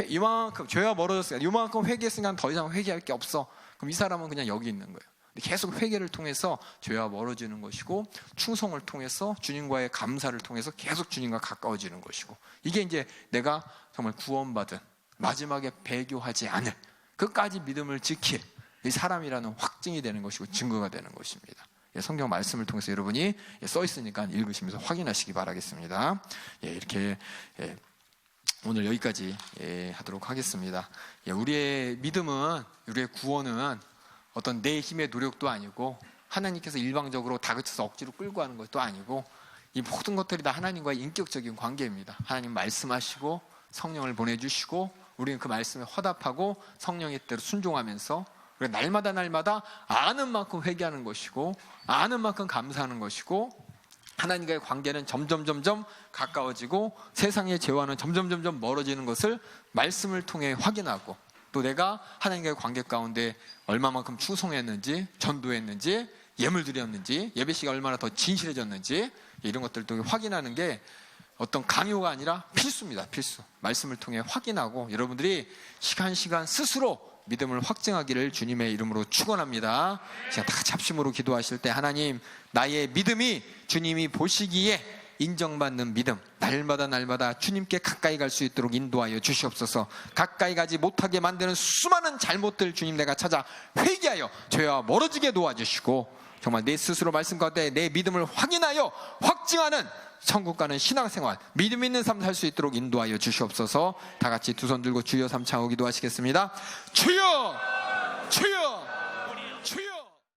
S2: 이만큼 죄와 멀어졌으니까, 이만큼 회개했으니까 더 이상 회개할 게 없어. 그럼 이 사람은 그냥 여기 있는 거예요. 계속 회개를 통해서 죄와 멀어지는 것이고, 충성을 통해서 주님과의 감사를 통해서 계속 주님과 가까워지는 것이고, 이게 이제 내가 정말 구원받은 마지막에 배교하지 않을, 끝까지 믿음을 지킬 이 사람이라는 확증이 되는 것이고 증거가 되는 것입니다. 성경 말씀을 통해서 여러분이 써 있으니까 읽으시면서 확인하시기 바라겠습니다. 이렇게 오늘 여기까지 하도록 하겠습니다. 우리의 믿음은, 우리의 구원은 어떤 내 힘의 노력도 아니고, 하나님께서 일방적으로 다그쳐서 억지로 끌고 가는 것도 아니고, 이 모든 것들이 다 하나님과의 인격적인 관계입니다. 하나님 말씀하시고 성령을 보내주시고, 우리는 그 말씀에 화답하고 성령의 뜻대로 순종하면서 날마다 아는 만큼 회개하는 것이고, 아는 만큼 감사하는 것이고, 하나님과의 관계는 점점 가까워지고 세상의 죄와는 점점 멀어지는 것을 말씀을 통해 확인하고, 또 내가 하나님과의 관계 가운데 얼마만큼 충성했는지, 전도했는지, 예물 드렸는지, 예배 시가 얼마나 더 진실해졌는지, 이런 것들도 확인하는 게 어떤 강요가 아니라 필수입니다. 필수. 말씀을 통해 확인하고 여러분들이 시간 스스로 믿음을 확증하기를 주님의 이름으로 축원합니다. 제가 다 합심으로 기도하실 때, 하나님, 나의 믿음이 주님이 보시기에 인정받는 믿음, 날마다 주님께 가까이 갈 수 있도록 인도하여 주시옵소서. 가까이 가지 못하게 만드는 수많은 잘못들 주님 내가 찾아 회개하여 죄와 멀어지게 도와주시고, 정말 내 스스로 말씀 가운데 내 믿음을 확인하여 확증하는 천국 가는 신앙생활, 믿음 있는 삶 살 수 있도록 인도하여 주시옵소서. 다 같이 두 손 들고 주여 삼창하고 기도하시겠습니다. 주여! 주여!